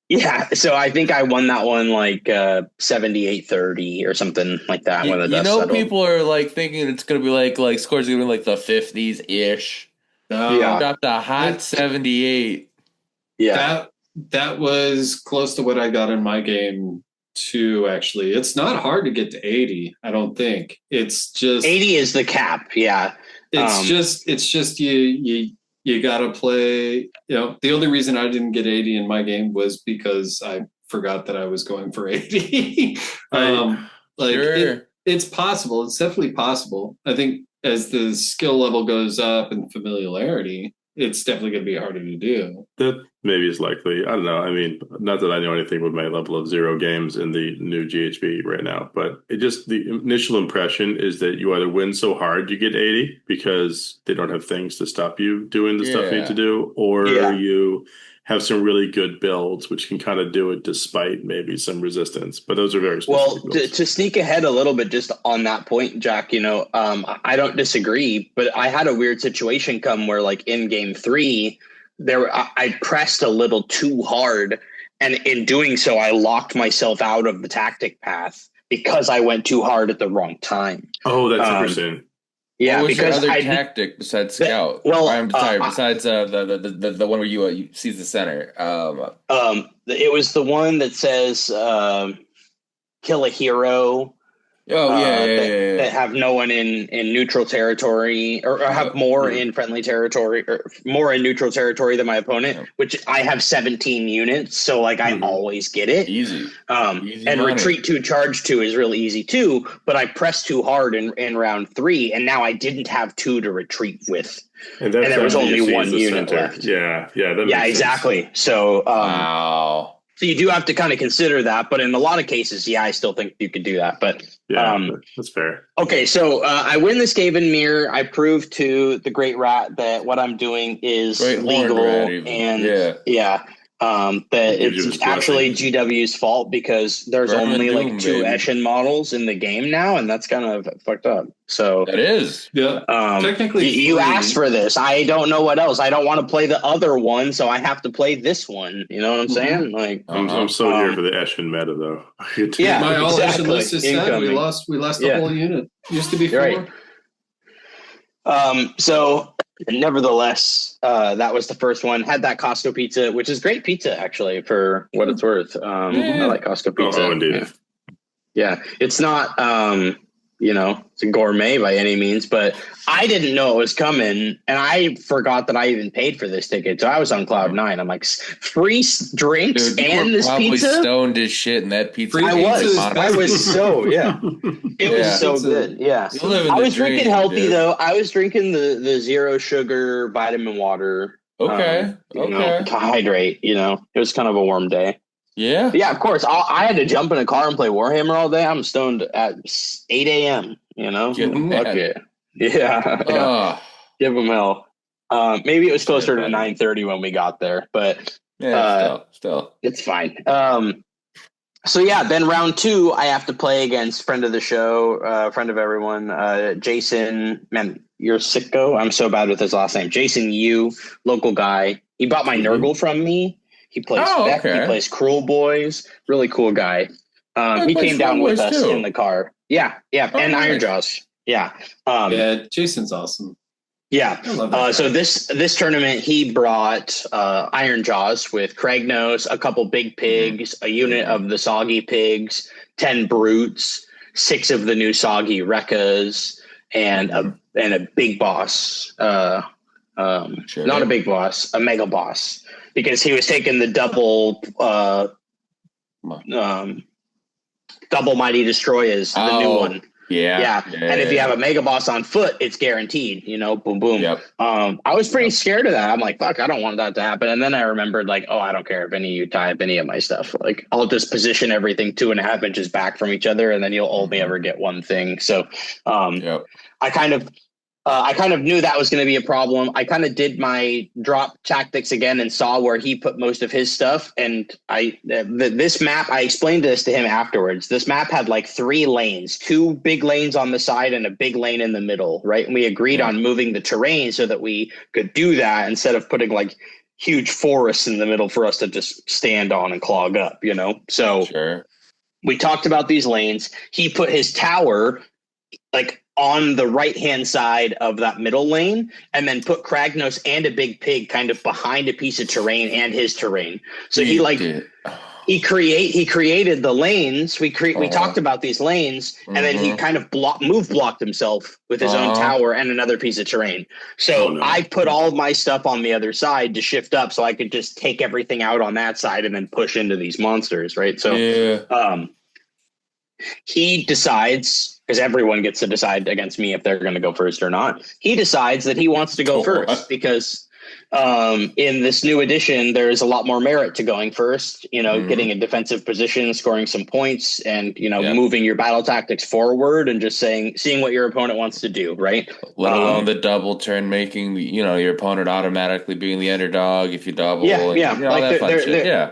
yeah, so I think I won that one like 78-30 or something like that. When the dust settled. People are like thinking it's gonna be like scores gonna be like the 50s ish. Dropped a hot 78. Yeah, that was close to what I got in my game. Actually, it's not hard to get to 80. I don't think it's just 80 is the cap. Yeah, it's just you gotta play. The only reason I didn't get 80 in my game was because I forgot that I was going for 80. It's possible. It's definitely possible. I think as the skill level goes up and familiarity, it's definitely going to be harder to do. That maybe is likely. I don't know. I mean, not that I know anything with my level of 0 games in the new GHB right now, but the initial impression is that you either win so hard you get 80 because they don't have things to stop you doing the stuff you need to do, or you have some really good builds which can kind of do it despite maybe some resistance. But those are very specific builds. To sneak ahead a little bit just on that point, Jack, I don't disagree, but I had a weird situation come where like in game 3 I pressed a little too hard, and in doing so I locked myself out of the tactic path because I went too hard at the wrong time. Oh, that's interesting. Yeah, what was your other tactic besides scout? Besides the one where you seize the center. It was the one that says kill a hero. That have no one in neutral territory, or have more in friendly territory, or more in neutral territory than my opponent, which I have 17 units, so like I always get it. Easy. Easy and money. Retreat 2, charge 2 is really easy too, but I pressed too hard in round 3, and now I didn't have 2 to retreat with. And there was only 1 unit left. Yeah, exactly. Sense. So wow. So you do have to kind of consider that, but in a lot of cases, I still think you could do that. But that's fair. Okay, so I win the Skaven Mirror. I prove to the Great Rat that what I'm doing is legal, and that it's actually GW's fault because there's only like 2 Eshin models in the game now, and that's kind of fucked up. So that is, technically you asked for this. I don't know what else. I don't want to play the other one, so I have to play this one. You know what I'm saying? Like, I'm so here for the Eshin meta, though. My all Eshin list is sad. We lost the whole unit. Used to be 4. Right. So. Nevertheless, that was the first one. Had that Costco pizza, which is great pizza, actually, for what it's worth. I like Costco pizza. Oh, indeed. Yeah. It's not it's a gourmet by any means, but I didn't know it was coming, and I forgot that I even paid for this ticket. So I was on cloud nine. I'm like, free drinks and this probably pizza. Stoned as shit, and that pizza. I was so It was so good. Yeah, I was drinking healthy though. I was drinking the zero sugar vitamin water. Okay. To hydrate. It was kind of a warm day. Yeah. Yeah, of course. I had to jump in a car and play Warhammer all day. I'm stoned at 8 a.m. Fuck it. Yeah. Give them hell. Maybe it was closer to 9:30 when we got there, but still, it's fine. So yeah, then round 2, I have to play against friend of the show, friend of everyone, Jason. Man, you're sicko. I'm so bad with his last name. Jason Yu, local guy. He bought my Nurgle from me. He plays Beck. He plays Cruel Boys. Really cool guy. He came down with us in the car. Yeah. And Ironjawz. Yeah. Jason's awesome. Yeah. So this tournament, he brought Ironjawz with Kragnos, a couple big pigs, a unit of the soggy pigs, 10 brutes, 6 of the new soggy Rekkas, and a big boss. Not a big boss, a mega boss. Because he was taking the double mighty destroyers, the new one. Yeah. And if you have a mega boss on foot, it's guaranteed. Boom, boom. Yep. I was pretty scared of that. I'm like, fuck, I don't want that to happen. And then I remembered, like, I don't care if any of you tie up any of my stuff. Like, I'll just position everything 2.5 inches back from each other, and then you'll only ever get one thing. So, I kind of knew that was going to be a problem. I kind of did my drop tactics again and saw where he put most of his stuff. And this map, I explained this to him afterwards. This map had like 3 lanes, 2 big lanes on the side and a big lane in the middle, right? And we agreed on moving the terrain so that we could do that instead of putting like huge forests in the middle for us to just stand on and clog up, So we talked about these lanes. He put his tower like on the right-hand side of that middle lane, and then put Kragnos and a big pig kind of behind a piece of terrain and his terrain. So he created the lanes. We talked about these lanes, and then he kind of blocked himself with his own tower and another piece of terrain. So I put all of my stuff on the other side to shift up, so I could just take everything out on that side and then push into these monsters, right? So he decides, because everyone gets to decide against me if they're going to go first or not. He decides that he wants to go first because in this new edition, there's a lot more merit to going first, getting a defensive position, scoring some points, and, moving your battle tactics forward and just seeing what your opponent wants to do, right? Let alone the double turn making, your opponent automatically being the underdog if you double.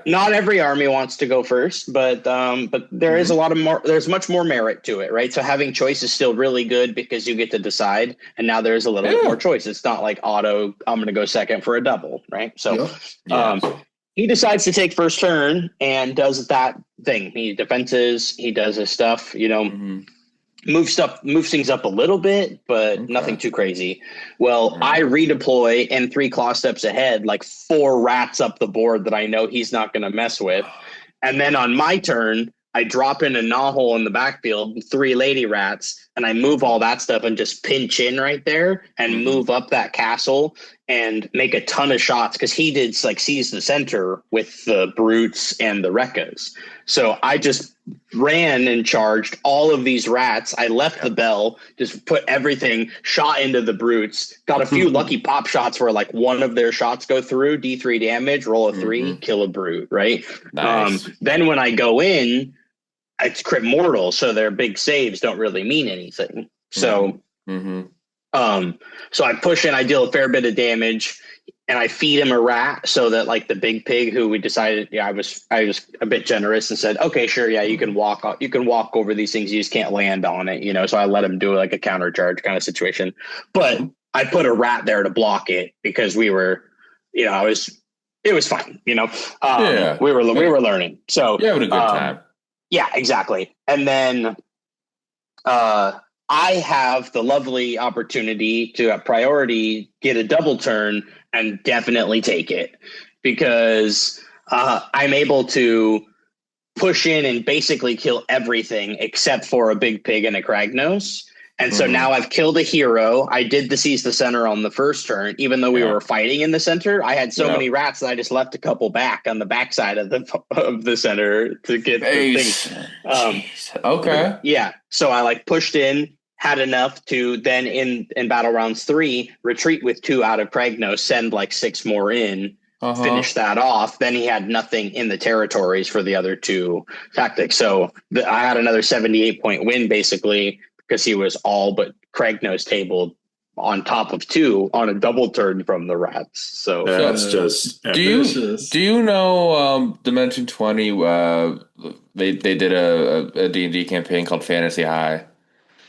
Not every army wants to go first, but there is there's much more merit to it, right? So having choice is still really good because you get to decide, and now there's a little bit more choice. It's not like auto, I'm going to go second for a double, right? So he decides to take first turn and does that thing. He defenses, he does his stuff, moves things up a little bit, but nothing too crazy. Well, I redeploy and 3 claw steps ahead, like 4 rats up the board that I know he's not going to mess with. And then on my turn, I drop in a gnaw hole in the backfield, 3 lady rats, and I move all that stuff and just pinch in right there and move up that castle and make a ton of shots, because he did like seize the center with the brutes and the Rekkas. So I just ran and charged all of these rats. I left the bell, just put everything, shot into the brutes, got a few lucky pop shots where like one of their shots go through, D3 damage, roll a 3, kill a brute, right? Nice. Then when I go in, it's crit mortal, so their big saves don't really mean anything. So so I push in, I deal a fair bit of damage, and I feed him a rat so that like the big pig, who we decided, I was a bit generous and said, okay, sure, yeah, you can walk over these things, you just can't land on it, so I let him do like a counter charge kind of situation. But I put a rat there to block it because we were, it was fine, we were learning. So you're having a good time. Yeah, exactly. And then I have the lovely opportunity to at priority get a double turn and definitely take it, because I'm able to push in and basically kill everything except for a big pig and a Kragnos. And so now I've killed a hero. I did the seize the center on the first turn, even though we were fighting in the center. I had so many rats that I just left a couple back on the backside of the center to get the thing. Okay. Yeah. So I pushed in, had enough to then in battle rounds 3 retreat with 2 out of Kragnos, send 6 more in, finish that off. Then he had nothing in the territories for the other 2 tactics. So I had another 78-point win basically, because he was all but Kragnos tabled on top of 2 on a double turn from the rats. So that's just do you know Dimension 20 they did a D&D campaign called Fantasy High?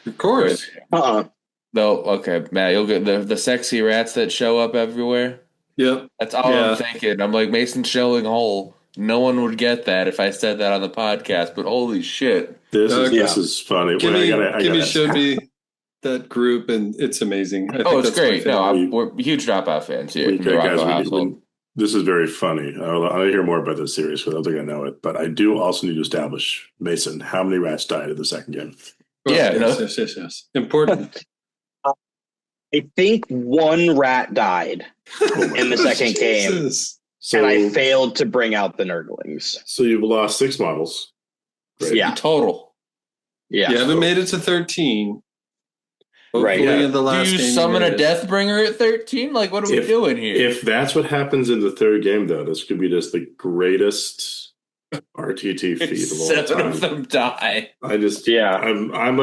Of course. No, okay, Matt, you'll get the sexy rats that show up everywhere. Yep. That's all I'm thinking. I'm like, Mason showing hole. No one would get that if I said that on the podcast, but holy shit. This is funny. Kimmy showed me that group, and it's amazing. I think it's great. No, we're huge Dropout fans here in the Rocco household. This is very funny. I'll hear more about this series because I don't think I know it. But I do also need to establish, Mason, how many rats died in the second game? Yes. Important. I think 1 rat died in the second game. So, and I failed to bring out the Nurglings. So you've lost 6 models. Great. Yeah. Total. Yeah. You haven't made it to 13. Right. In the last do you game summon a Deathbringer at 13? What are we doing here? If that's what happans in the third game, though, this could be just the greatest RTT feat of all time. 7 of them die. I'm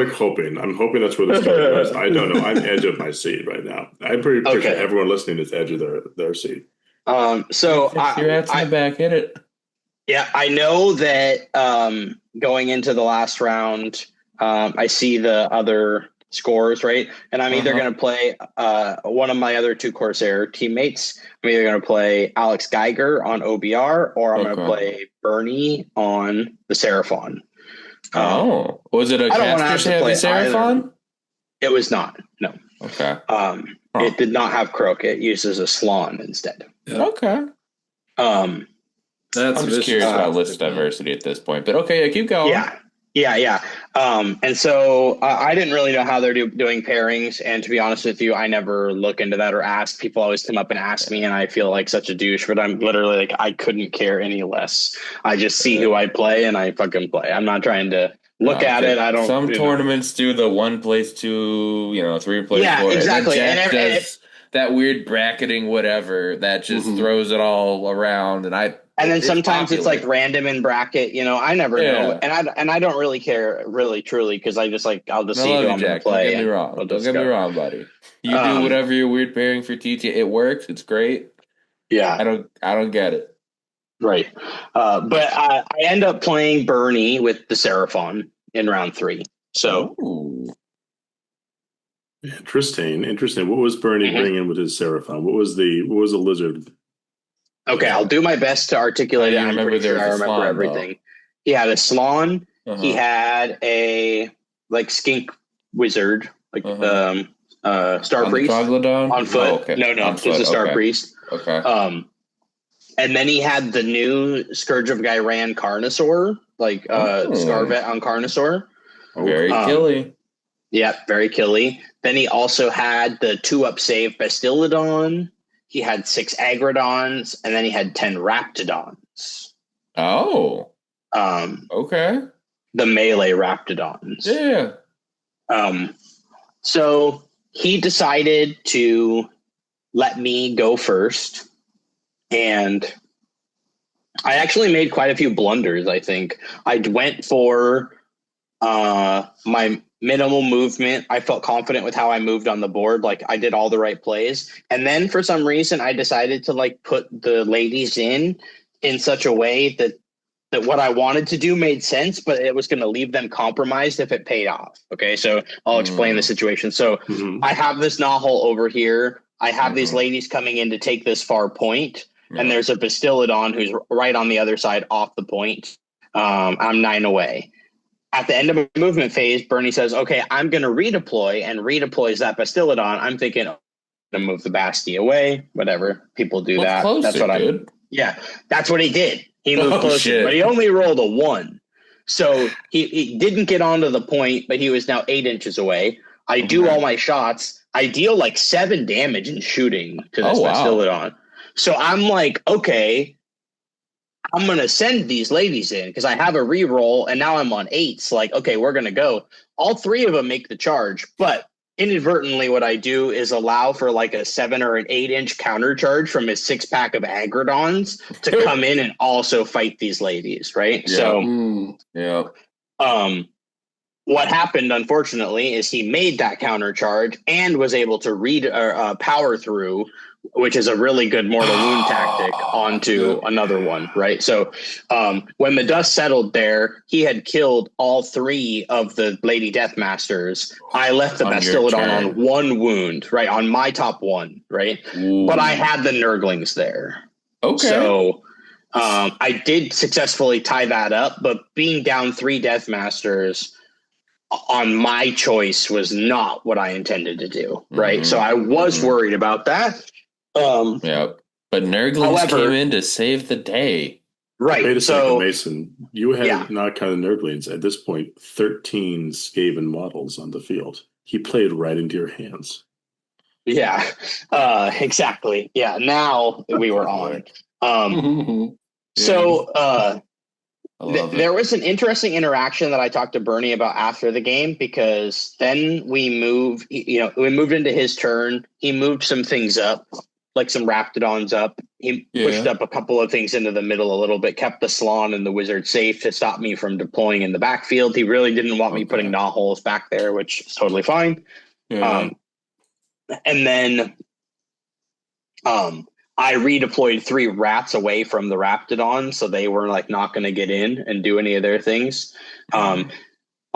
hoping. I'm hoping that's where the story goes. I don't know. I'm edge of my seat right now. I'm pretty sure everyone listening is edge of their seat. So your rats in the back, hit it. Yeah, I know that going into the last round, I see the other scores, right? And I'm either going to play one of my other 2 Corsair teammates. I'm either going to play Alex Geiger on OBR, or I'm going to play Bernie on the Seraphon. Was it a caster-heavy Seraphon? Either. It was not. No. Okay. It did not have Croak. It uses a Slann instead. Yeah. Okay. I'm just curious about list diversity at this point, but okay, keep going. Yeah. And so I didn't really know how they're doing pairings. And to be honest with you, I never look into that or ask. People always come up and ask me, and I feel like such a douche, but I'm literally I couldn't care any less. I just see who I play and I fucking play. I'm not trying to look at it. I don't. Some tournaments do the 1 place 2, 3 place 4. Yeah, exactly. And does that weird bracketing, whatever, that just throws it all around. And then sometimes it's random in bracket, I never know. And I don't really care really truly, because I just I'll just see who I'm going to play. Don't get me wrong. Don't get me wrong, buddy. You do whatever your weird pairing for TT. It works. It's great. Yeah. I don't get it. Right. But I end up playing Bernie with the Seraphon in round 3. So interesting. What was Bernie bringing with his Seraphon? What was the lizard? Okay, I'll do my best to articulate it. I'm pretty sure I remember everything. Though. He had a Slann. He had a skink wizard, Star Priest on foot. Oh, okay. No, it was a Star Priest. Okay. And then he had the new Scourge of Gyran Carnosaur, Scarvet on Carnosaur. Very killy. Yeah, very killy. Then he also had the 2-up save Bastillodon. He had 6 Agrodons, and then he had 10 Raptidons. Oh. Okay. The melee Raptidons. Yeah. So he decided to let me go first, and I actually made quite a few blunders, I think. I went for my minimal movement. I felt confident with how I moved on the board. I did all the right plays. And then for some reason, I decided to put the ladies in such a way that what I wanted to do made sense, but it was going to leave them compromised if it paid off. Okay. So I'll explain the situation. So I have this Nahul over here. I have these ladies coming in to take this far point. And there's a Bastillodon who's right on the other side off the point. I'm 9 away. At the end of my movement phase, Bernie says, okay, I'm going to redeploy, and redeploys that Bastillodon. I'm thinking, I'm going to move the Basti away. Whatever. People do that. That's what I did. Yeah, that's what he did. He moved closer, but he only rolled a 1. So he didn't get onto the point, but he was now 8 inches away. I do all my shots. I deal like 7 damage in shooting to this Bastillodon. So I'm like, okay, I'm going to send these ladies in because I have a reroll, and now I'm on 8s. Like, okay, we're going to go. All 3 of them make the charge, but inadvertently what I do is allow for like a 7 or an 8-inch counter charge from his 6-pack of Agrodons to come in and also fight these ladies, right? Yeah. So what happened, unfortunately, is he made that counter charge and was able to read power through, which is a really good mortal wound tactic, onto another one, right? So when the dust settled there, he had killed all 3 of the Lady Deathmasters. I left the Bastillodon on 1 wound, right? On my top 1, right? Ooh. But I had the Nurglings there. Okay. So I did successfully tie that up, but being down 3 Deathmasters on my choice was not what I intended to do, right? So I was worried about that. But Nurglings came in to save the day. Right. Wait a second, Mason. You had not counted Nurglings at this point, 13 Skaven models on the field. He played right into your hands. Yeah, exactly. Yeah, now we were on. There was an interesting interaction that I talked to Bernie about after the game, because then we moved into his turn. He moved some things up, like some Raptidons up. He pushed up a couple of things into the middle a little bit, kept the Slon and the Wizard safe to stop me from deploying in the backfield. He really didn't want me putting Gnawholes back there, which is totally fine. And then I redeployed 3 rats away from the Raptidon, so they were like not going to get in and do any of their things.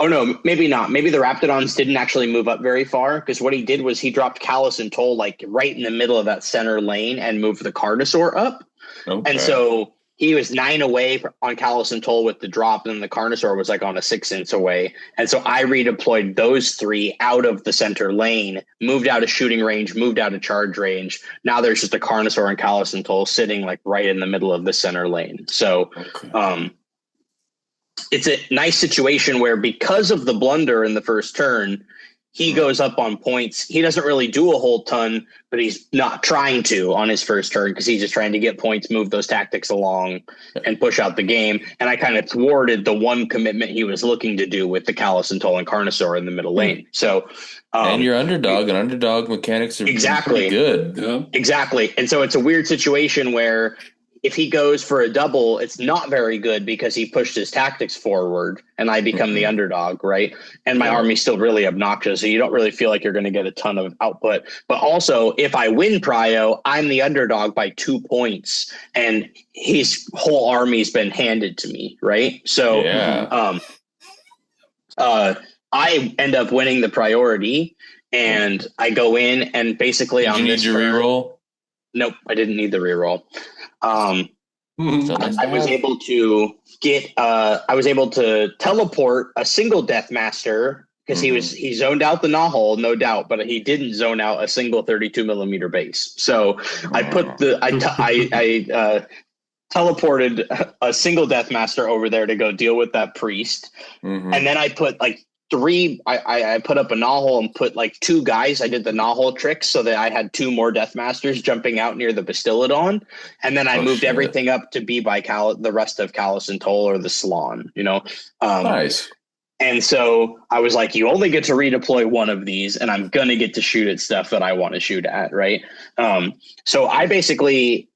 Oh no, maybe not. Maybe the Raptidons didn't actually move up very far, because what he did was he dropped Callus and Toll like right in the middle of that center lane and moved the Carnosaur up. Okay. And so he was 9 away on Callus and Toll with the drop, and then the Carnosaur was like on a 6 inch away. And so I redeployed those 3 out of the center lane, moved out of shooting range, moved out of charge range. Now there's just a Carnosaur and Callus and Toll sitting like right in the middle of the center lane. So it's a nice situation where, because of the blunder in the first turn, he goes up on points. He doesn't really do a whole ton, but he's not trying to on his first turn, because he's just trying to get points, move those tactics along, and push out the game. And I kind of thwarted the one commitment he was looking to do with the Callus and Toll and Carnosaur in the middle lane. So, and your underdog and underdog mechanics are pretty good. Yeah. Exactly. And so it's a weird situation where if he goes for a double, it's not very good, because he pushed his tactics forward and I become the underdog, right? And my army's still really obnoxious, so you don't really feel like you're going to get a ton of output. But also, if I win Prio, I'm the underdog by 2 points, and his whole army's been handed to me, right? So I end up winning the priority, and I go in, and basically Did you need your reroll? Nope, I didn't need the reroll. I was able to get I was able to teleport a single Deathmaster, because he zoned out the Gnawhole, no doubt, but he didn't zone out a single 32 millimeter base. So I put I teleported a single Deathmaster over there to go deal with that priest, and then I put like 3. I put up a Gnawhole and put like 2 guys. I did the Gnawhole trick so that I had 2 more Deathmasters jumping out near the Bastillodon, and then I moved everything up to be by the rest of Callus and Toll or the Slon. Nice. And so I was like, you only get to redeploy 1 of these, and I'm gonna get to shoot at stuff that I want to shoot at, right? So I basically,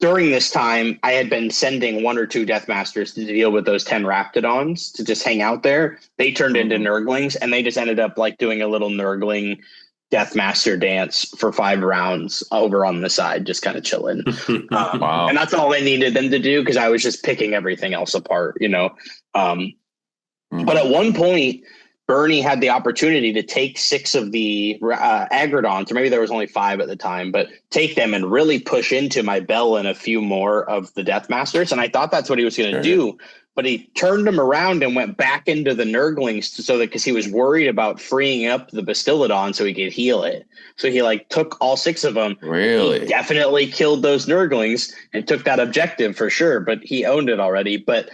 during this time, I had been sending 1 or 2 Deathmasters to deal with those 10 Raptidons to just hang out there. They turned into Nurglings, and they just ended up like doing a little Nurgling Deathmaster dance for 5 rounds over on the side, just kind of chilling. Wow. And that's all I needed them to do, because I was just picking everything else apart, But at one point, Bernie had the opportunity to take 6 of the Agrodons, or maybe there was only 5 at the time, but take them and really push into my Bell and a few more of the Deathmasters. And I thought that's what he was going to do. But he turned them around and went back into the Nurglings so that because he was worried about freeing up the Bastiladon so he could heal it. So he like took all 6 of them. Really? He definitely killed those Nurglings and took that objective for sure. But he owned it already. But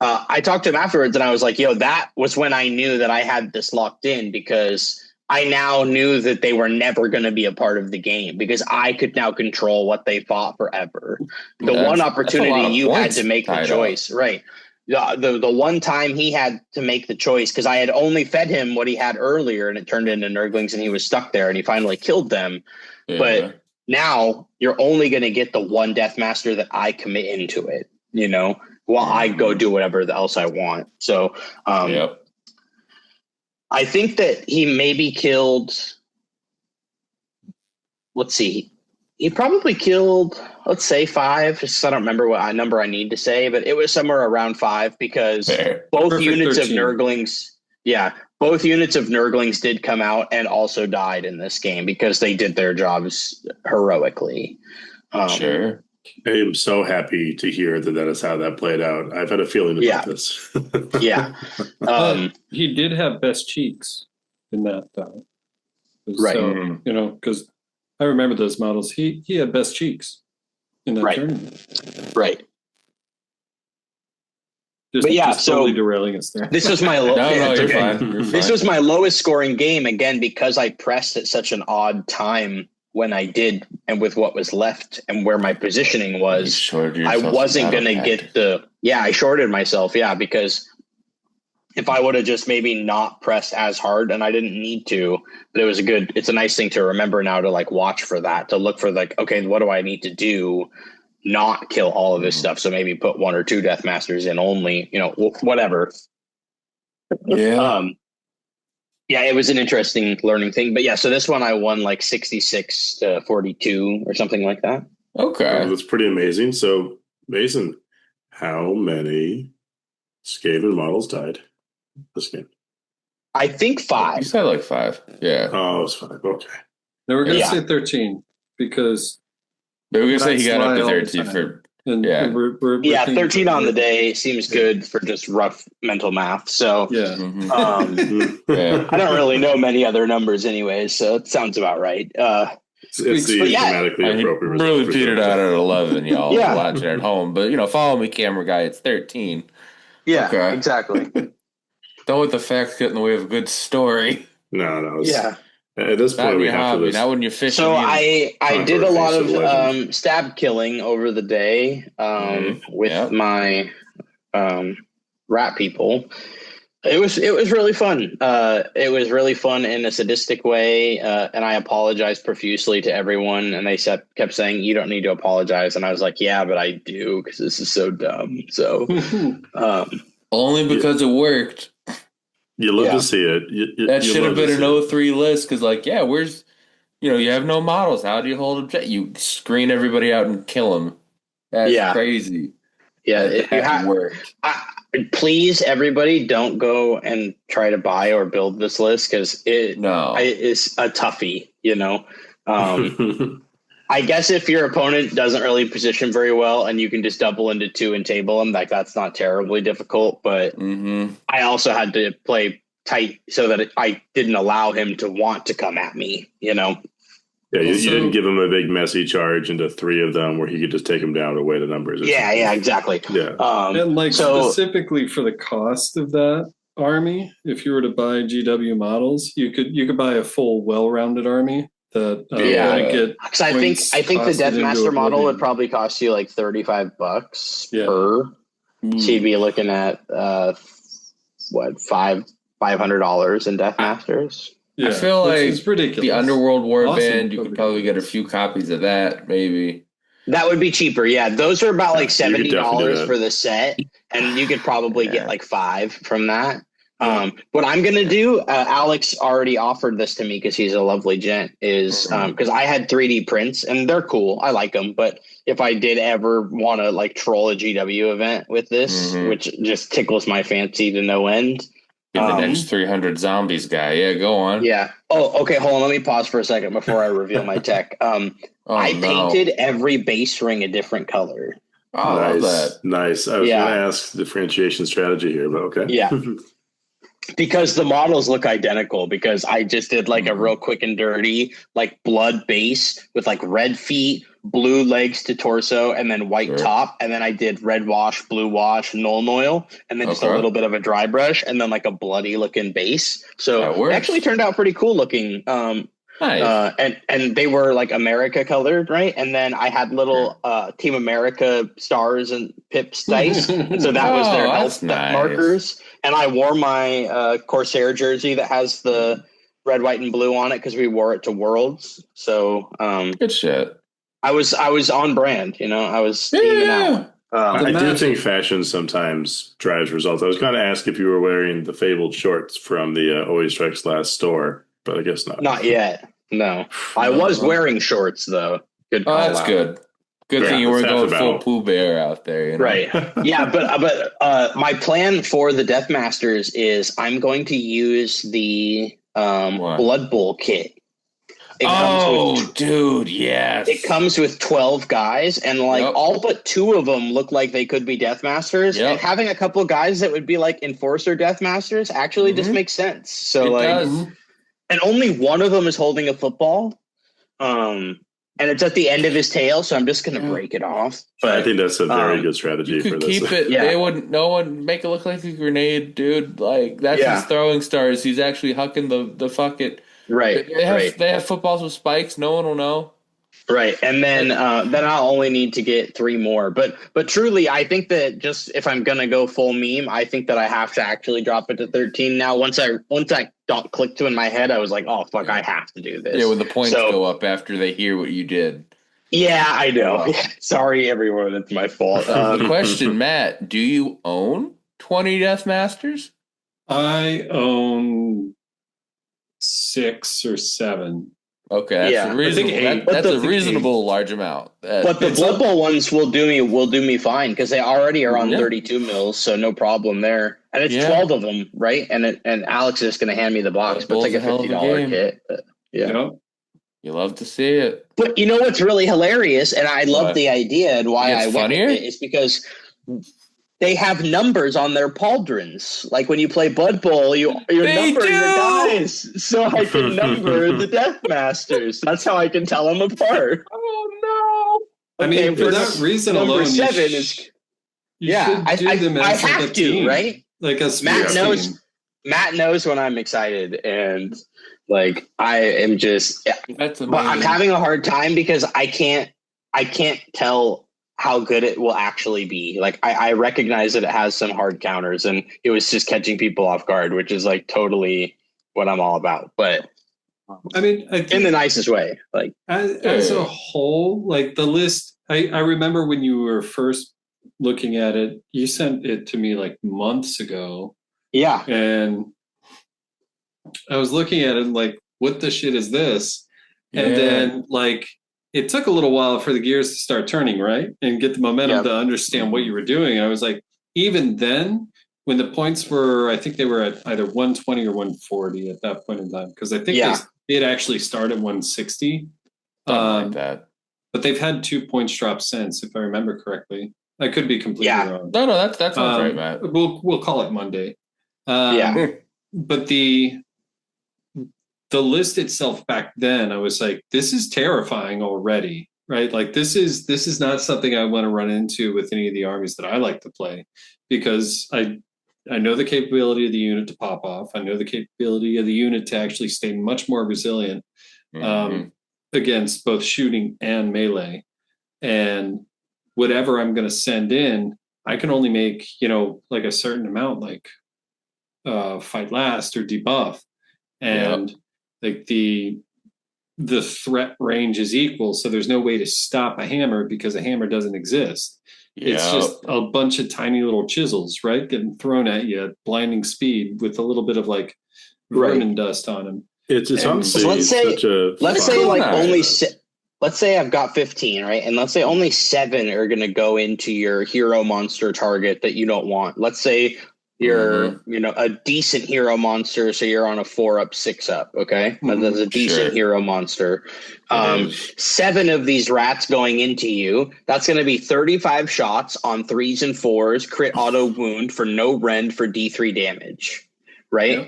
I talked to him afterwards and I was like, yo, that was when I knew that I had this locked in because I now knew that they were never going to be a part of the game because I could now control what they fought forever. The one opportunity you had to make the choice, right? The one time he had to make the choice because I had only fed him what he had earlier and it turned into Nurglings and he was stuck there and he finally killed them. Yeah. But now you're only going to get the one Deathmaster that I commit into it, you know, while I go do whatever else I want. So I think that he maybe killed, let's see, he probably killed, let's say 5. Just I don't remember what number I need to say, but it was somewhere around 5 because both units 13. Of Nurglings, both units of Nurglings did come out and also died in this game because they did their jobs heroically. Sure. I am so happy to hear that is how that played out. I've had a feeling about this. He did have best cheeks in that though. Right. So, you know, because I remember those models. He had best cheeks in that tournament. Right. Just totally derailing us there. This was my you're fine. This was my lowest scoring game again because I pressed at such an odd time when I did and with what was left and where my positioning was. I wasn't going to get I shorted myself. Yeah. Because if I would have just maybe not pressed as hard and I didn't need to, but it's a nice thing to remember now to like watch for that, to look for like, okay, what do I need to do? Not kill all of this stuff. So maybe put 1 or 2 Deathmasters in only, you know, whatever. Yeah. It was an interesting learning thing, but so this one I won like 66 to 42 or something like that. Okay. That's pretty amazing. So Mason, how many Skaven models died this game? I think 5. You said like 5. Yeah. Oh, it was 5. Okay. They were going to say 13 because they were going to say he got up to 13 for. And we're 13 on the day seems good for just rough mental math. So I don't really know many other numbers anyways, so it sounds about right. It's the thematically appropriate. Really petered out at 11, y'all watching at home. But, you know, follow me, camera guy. It's 13. Yeah, exactly. Don't let the facts get in the way of a good story. No. At this point, we have to. Not when you're fishing. So I did a lot of stab killing over the day with my rat people. It was really fun. It was really fun in a sadistic way, and I apologized profusely to everyone. And they kept saying, "You don't need to apologize." And I was like, "Yeah, but I do because this is so dumb." So only because it worked. You love to see it. That should have been an 03 list because, where's, you have no models. How do you hold object? You screen everybody out and kill them. That's crazy. Yeah, it worked. Please, everybody, don't go and try to buy or build this list because it's a toughie. I guess if your opponent doesn't really position very well and you can just double into 2 and table them, that's not terribly difficult. But I also had to play tight so that I didn't allow him to want to come at me, Yeah, you didn't give him a big messy charge into 3 of them where he could just take them down to weigh the numbers. Yeah, exactly. Yeah. And specifically for the cost of that army, if you were to buy GW models, you could buy a full well-rounded army. Because I think the Deathmaster model would probably cost you like $35 per. So you'd be looking at $500 in Deathmasters. I feel like it's ridiculous. The Underworld Warband, you could probably get a few copies of that, maybe. That would be cheaper. Yeah, those are about like $70 for the set, and you could probably get like 5 from that. What I'm going to do, Alex already offered this to me because he's a lovely gent, is because I had 3D prints and they're cool. I like them. But if I did ever want to troll a GW event with this, which just tickles my fancy to no end, Be the next 300 zombies guy. Yeah, go on. Yeah. Oh, okay. Hold on. Let me pause for a second before I reveal my tech. I painted every base ring a different color. Oh, I love that. Nice. I was going to ask differentiation strategy here, but okay. Yeah. Because the models look identical, because I just did like a real quick and dirty, like blood base with like red feet, blue legs to torso, and then white top. And then I did red wash, blue wash, null oil, and then just a little bit of a dry brush, and then like a bloody looking base. So it actually turned out pretty cool looking. Nice. And they were like America colored, right? And then I had little Team America stars and pips dice. And so that was their health markers. And I wore my Corsair jersey that has the red, white, and blue on it because we wore it to Worlds. So good shit. I was on brand, you know. I was steaming out. I do think fashion sometimes drives results. I was going to ask if you were wearing the fabled shorts from the Always Strikes Last store, but I guess not. Not yet. No, I was wearing shorts though. Good. Oh, that's good. Good thing you weren't going full Pooh Bear out there, you know? Right? Yeah, but my plan for the Deathmasters is I'm going to use the Blood Bowl kit. Dude, yes. It comes with 12 guys, and like all but 2 of them look like they could be Deathmasters. Yep. And having a couple guys that would be like Enforcer Deathmasters actually just makes sense. So it does. And only one of them is holding a football. And it's at the end of his tail, so I'm just going to break it off. But I think that's a very good strategy for this. Keep it. Yeah. No one make it look like a grenade, dude. Like that's his throwing stars. He's actually hucking the fuck it. Right. They have footballs with spikes. No one will know. Right. And then I'll only need to get 3 more. But truly, I think that just if I'm gonna go full meme, I think that I have to actually drop it to 13 now. Once I don't click to in my head, I was like, oh fuck, I have to do this. Yeah, when the points go up after they hear what you did. Yeah, I know. Sorry, everyone. It's my fault. Question, Matt: do you own 20 Deathmasters? I own 6 or 7. Okay, that's reasonable. That's a reasonable large amount. But the Blood Bowl ones will do me fine because they already are on 32 mils, so no problem there. And it's 12 of them, right? And Alex is going to hand me the box, but it's like a $50 kit. But, you love to see it. But you know what's really hilarious, and I love the idea, and why I went with it is because they have numbers on their pauldrons. Like when you play Blood Bowl, you're numbering your guys. So I can number the Deathmasters. That's how I can tell them apart. Oh no! Okay, I mean, for that reason alone, number 7 is. Yeah, I have to, right? Like a Matt knows. Team. Matt knows when I'm excited, and like I am just. That's amazing. But I'm having a hard time because I can't tell how good it will actually be. Like I recognize that it has some hard counters, and it was just catching people off guard, which is like totally what I'm all about. But I mean, I think in the nicest way, like as a whole, like the list, I remember when you were first looking at it, you sent it to me like months ago. Yeah. And I was looking at it like, what the shit is this? And then like, it took a little while for the gears to start turning, right? And get the momentum to understand what you were doing. And I was like, even then, when the points were, I think they were at either 120 or 140 at that point in time. Because I think they had actually started 160. Like that. But they've had 2 points drop since, if I remember correctly. I could be completely wrong. No, that's right, Matt. We'll call it Monday. But the list itself back then, I was like, this is terrifying already, right? Like this is not something I want to run into with any of the armies that I like to play, because I know the capability of the unit to pop off. I know the capability of the unit to actually stay much more resilient against both shooting and melee. And whatever I'm going to send in, I can only make, like a certain amount, like fight last or debuff. And like the threat range is equal, so there's no way to stop a hammer because a hammer doesn't exist. It's just a bunch of tiny little chisels, right, getting thrown at you at blinding speed with a little bit of like vermin dust on them. It's honestly let's say I've got 15, right, and let's say only 7 are going to go into your hero monster target that you don't want. Let's say You're, a decent hero monster, so you're on a 4-up, 6-up. Okay, that's a decent hero monster. 7 of these rats going into you. That's going to be 35 shots on 3s and 4s, crit auto wound for no rend for D3 damage. Right,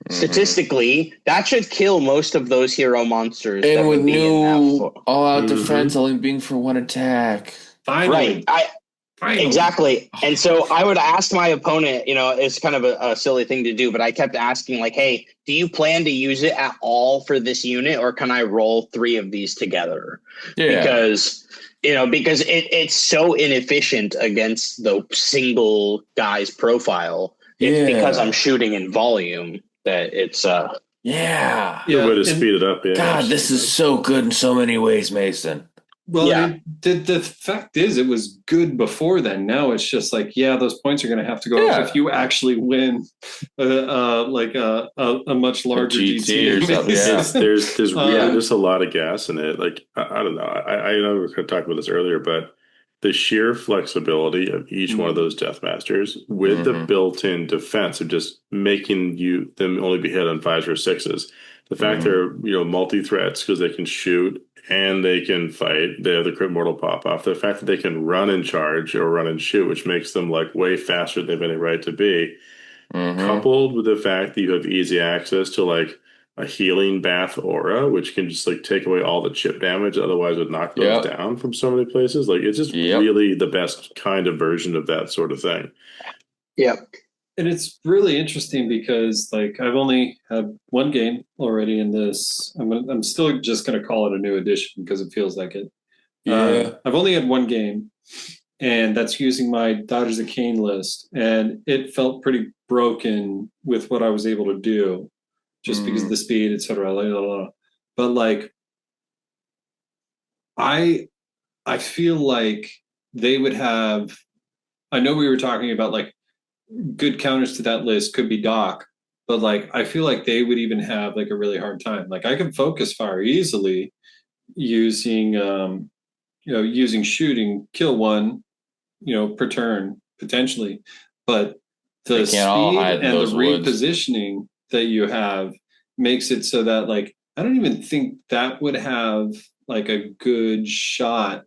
statistically, that should kill most of those hero monsters. And with new all-out defense only being for 1 attack. Finally. Right. Exactly. And so I would ask my opponent, it's kind of a silly thing to do, but I kept asking, like, hey, do you plan to use it at all for this unit, or can I roll 3 of these together? Yeah. Because it's so inefficient against the single guy's profile. It's because I'm shooting in volume that it's good way to speed it up. Yeah, God, this is so good in so many ways, Mason. Well, the fact is, it was good before then. Now it's just like, those points are going to have to go up if you actually win, a much larger GT or something. There's really just a lot of gas in it. Like I don't know. I know we were going to talk about this earlier, but the sheer flexibility of each one of those Deathmasters with the built-in defense of just making them only be hit on 5s or 6s. The fact they're multi-threats because they can shoot and they can fight. They have the crit mortal pop off. The fact that they can run and charge or run and shoot, which makes them like way faster than they've any right to be. Coupled with the fact that you have easy access to like a healing bath aura, which can just like take away all the chip damage otherwise would knock those down from so many places. Like it's just really the best kind of version of that sort of thing. Yep. And it's really interesting because like I've only had 1 game already in this. I'm still just going to call it a new edition because it feels like it. I've only had 1 game, and that's using my Daughters of Cain list, and it felt pretty broken with what I was able to do, just because of the speed, etc. But like, I feel like they would have. I know we were talking about like good counters to that list could be Doc, but like I feel like they would even have like a really hard time. Like I can focus fire easily using using shooting, kill 1 per turn potentially, but the speed and the repositioning that you have makes it so that like I don't even think that would have like a good shot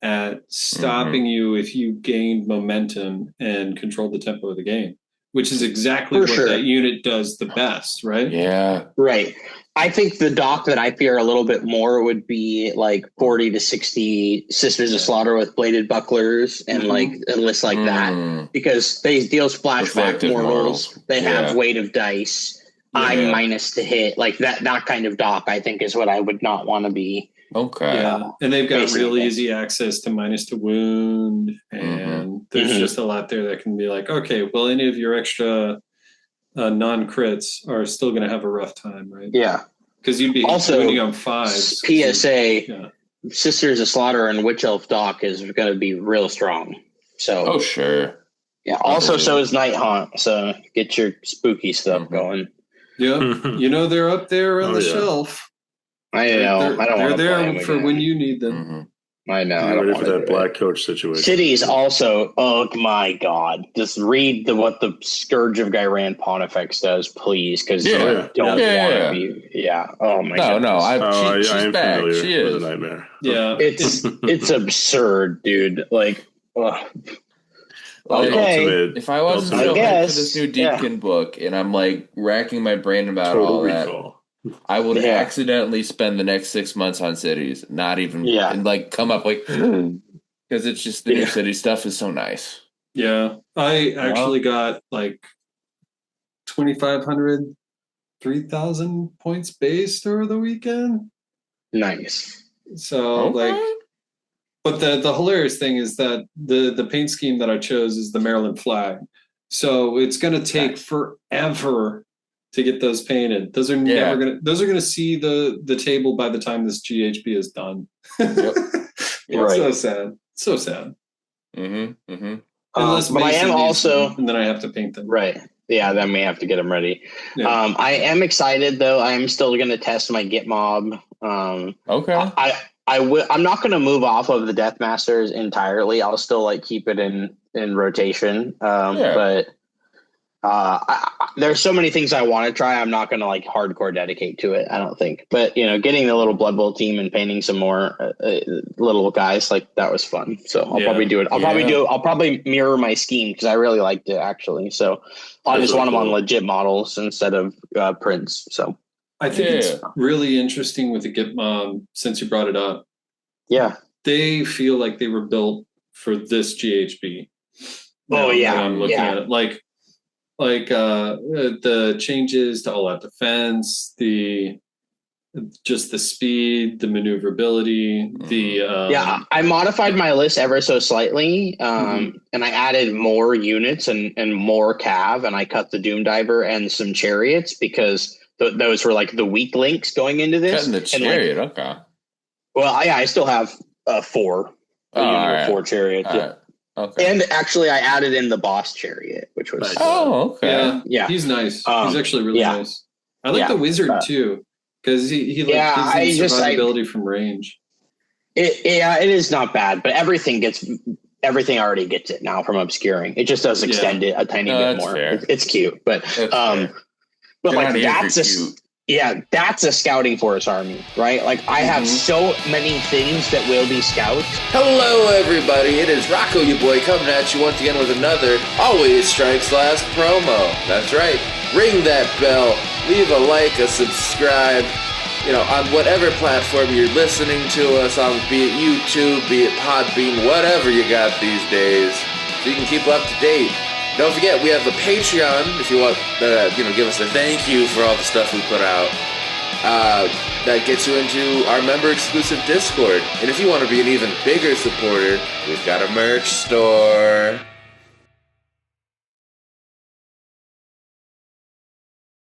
at stopping you if you gained momentum and controlled the tempo of the game, which is exactly what that unit does the best, right? Yeah. Right. I think the doc that I fear a little bit more would be like 40 to 60 Sisters of Slaughter with bladed bucklers and like a list like that, because they deal splashback mortals. They have weight of dice. I'm minus to hit. Like that kind of doc, I think, is what I would not want to be. Okay. Yeah, and they've got real easy access to minus to wound, and there's just a lot there that can be like, okay, well, any of your extra non-crits are still going to have a rough time, right? Yeah, because you'd be also wounding on 5s. PSA, Sisters of Slaughter and Witch Elf doc is going to be real strong. So, yeah. Also, so is Night Haunt. So get your spooky stuff going. Yeah, they're up there on the shelf. I know. I don't want to they're play there them for again. when you need them. I know. I'm ready for that black coach situation. Cities also. Oh my God! Just read what the Scourge of Gyran Pontifex does, please, because you don't want to be. Yeah. Oh my God. No. She's I'm back. familiar She is with a nightmare. Yeah. It's absurd, dude. Like. Okay. If I wasn't so hyped for this new Deepkin book, and I'm like racking my brain about all that. I would accidentally spend the next 6 months on cities, not even and like come up like because it's just the new city stuff is so nice. Yeah, I actually got like 2,500, 3,000 points based over the weekend. Nice. So like, but the hilarious thing is that the paint scheme that I chose is the Maryland flag, so it's going to take forever to get those painted. Those are never gonna. Those are gonna see the table by the time this GHB is done. It's so sad. So sad. Unless but I am also, and then I have to paint them. Right. Yeah. Then we have to get them ready. Yeah. I am excited though. I am still going to test my Git mob. Okay. I'm not going to move off of the Deathmasters entirely. I'll still like keep it in rotation. But There's so many things I want to try. I'm not going to like hardcore dedicate to it, I don't think. But getting the little Blood Bowl team and painting some more little guys, like that was fun. So I'll probably do it. I'll probably mirror my scheme because I really liked it actually. So I just want them on legit models instead of prints. So I think it's really interesting with the Git Mom, since you brought it up. Yeah, they feel like they were built for this GHB. I'm looking at it like the changes to all-out defense, just the speed, the maneuverability, I modified my list ever so slightly, and I added more units and more cav, and I cut the Doom Diver and some chariots because those were like the weak links going into this. Cutting the chariot, okay. Well, I still have 4. Right. 4 chariots. Right. Okay. And actually, I added in the boss chariot, which was okay. Yeah, he's nice. He's actually really nice. I like the wizard too because he gives you survivability from range. It is not bad, but everything already gets it now from obscuring. It just does extend it a tiny bit more. It's cute, but like that's a scouting force army, right? Like I have so many things that will be scouts. Hello, everybody. It is Rocco, your boy, coming at you once again with another Always Strikes Last promo. That's right. Ring that bell. Leave a like, a subscribe. On whatever platform you're listening to us on, be it YouTube, be it Podbean, whatever you got these days, so you can keep up to date. Don't forget, we have the Patreon, if you want to, give us a thank you for all the stuff we put out. That gets you into our member-exclusive Discord. And if you want to be an even bigger supporter, we've got a merch store.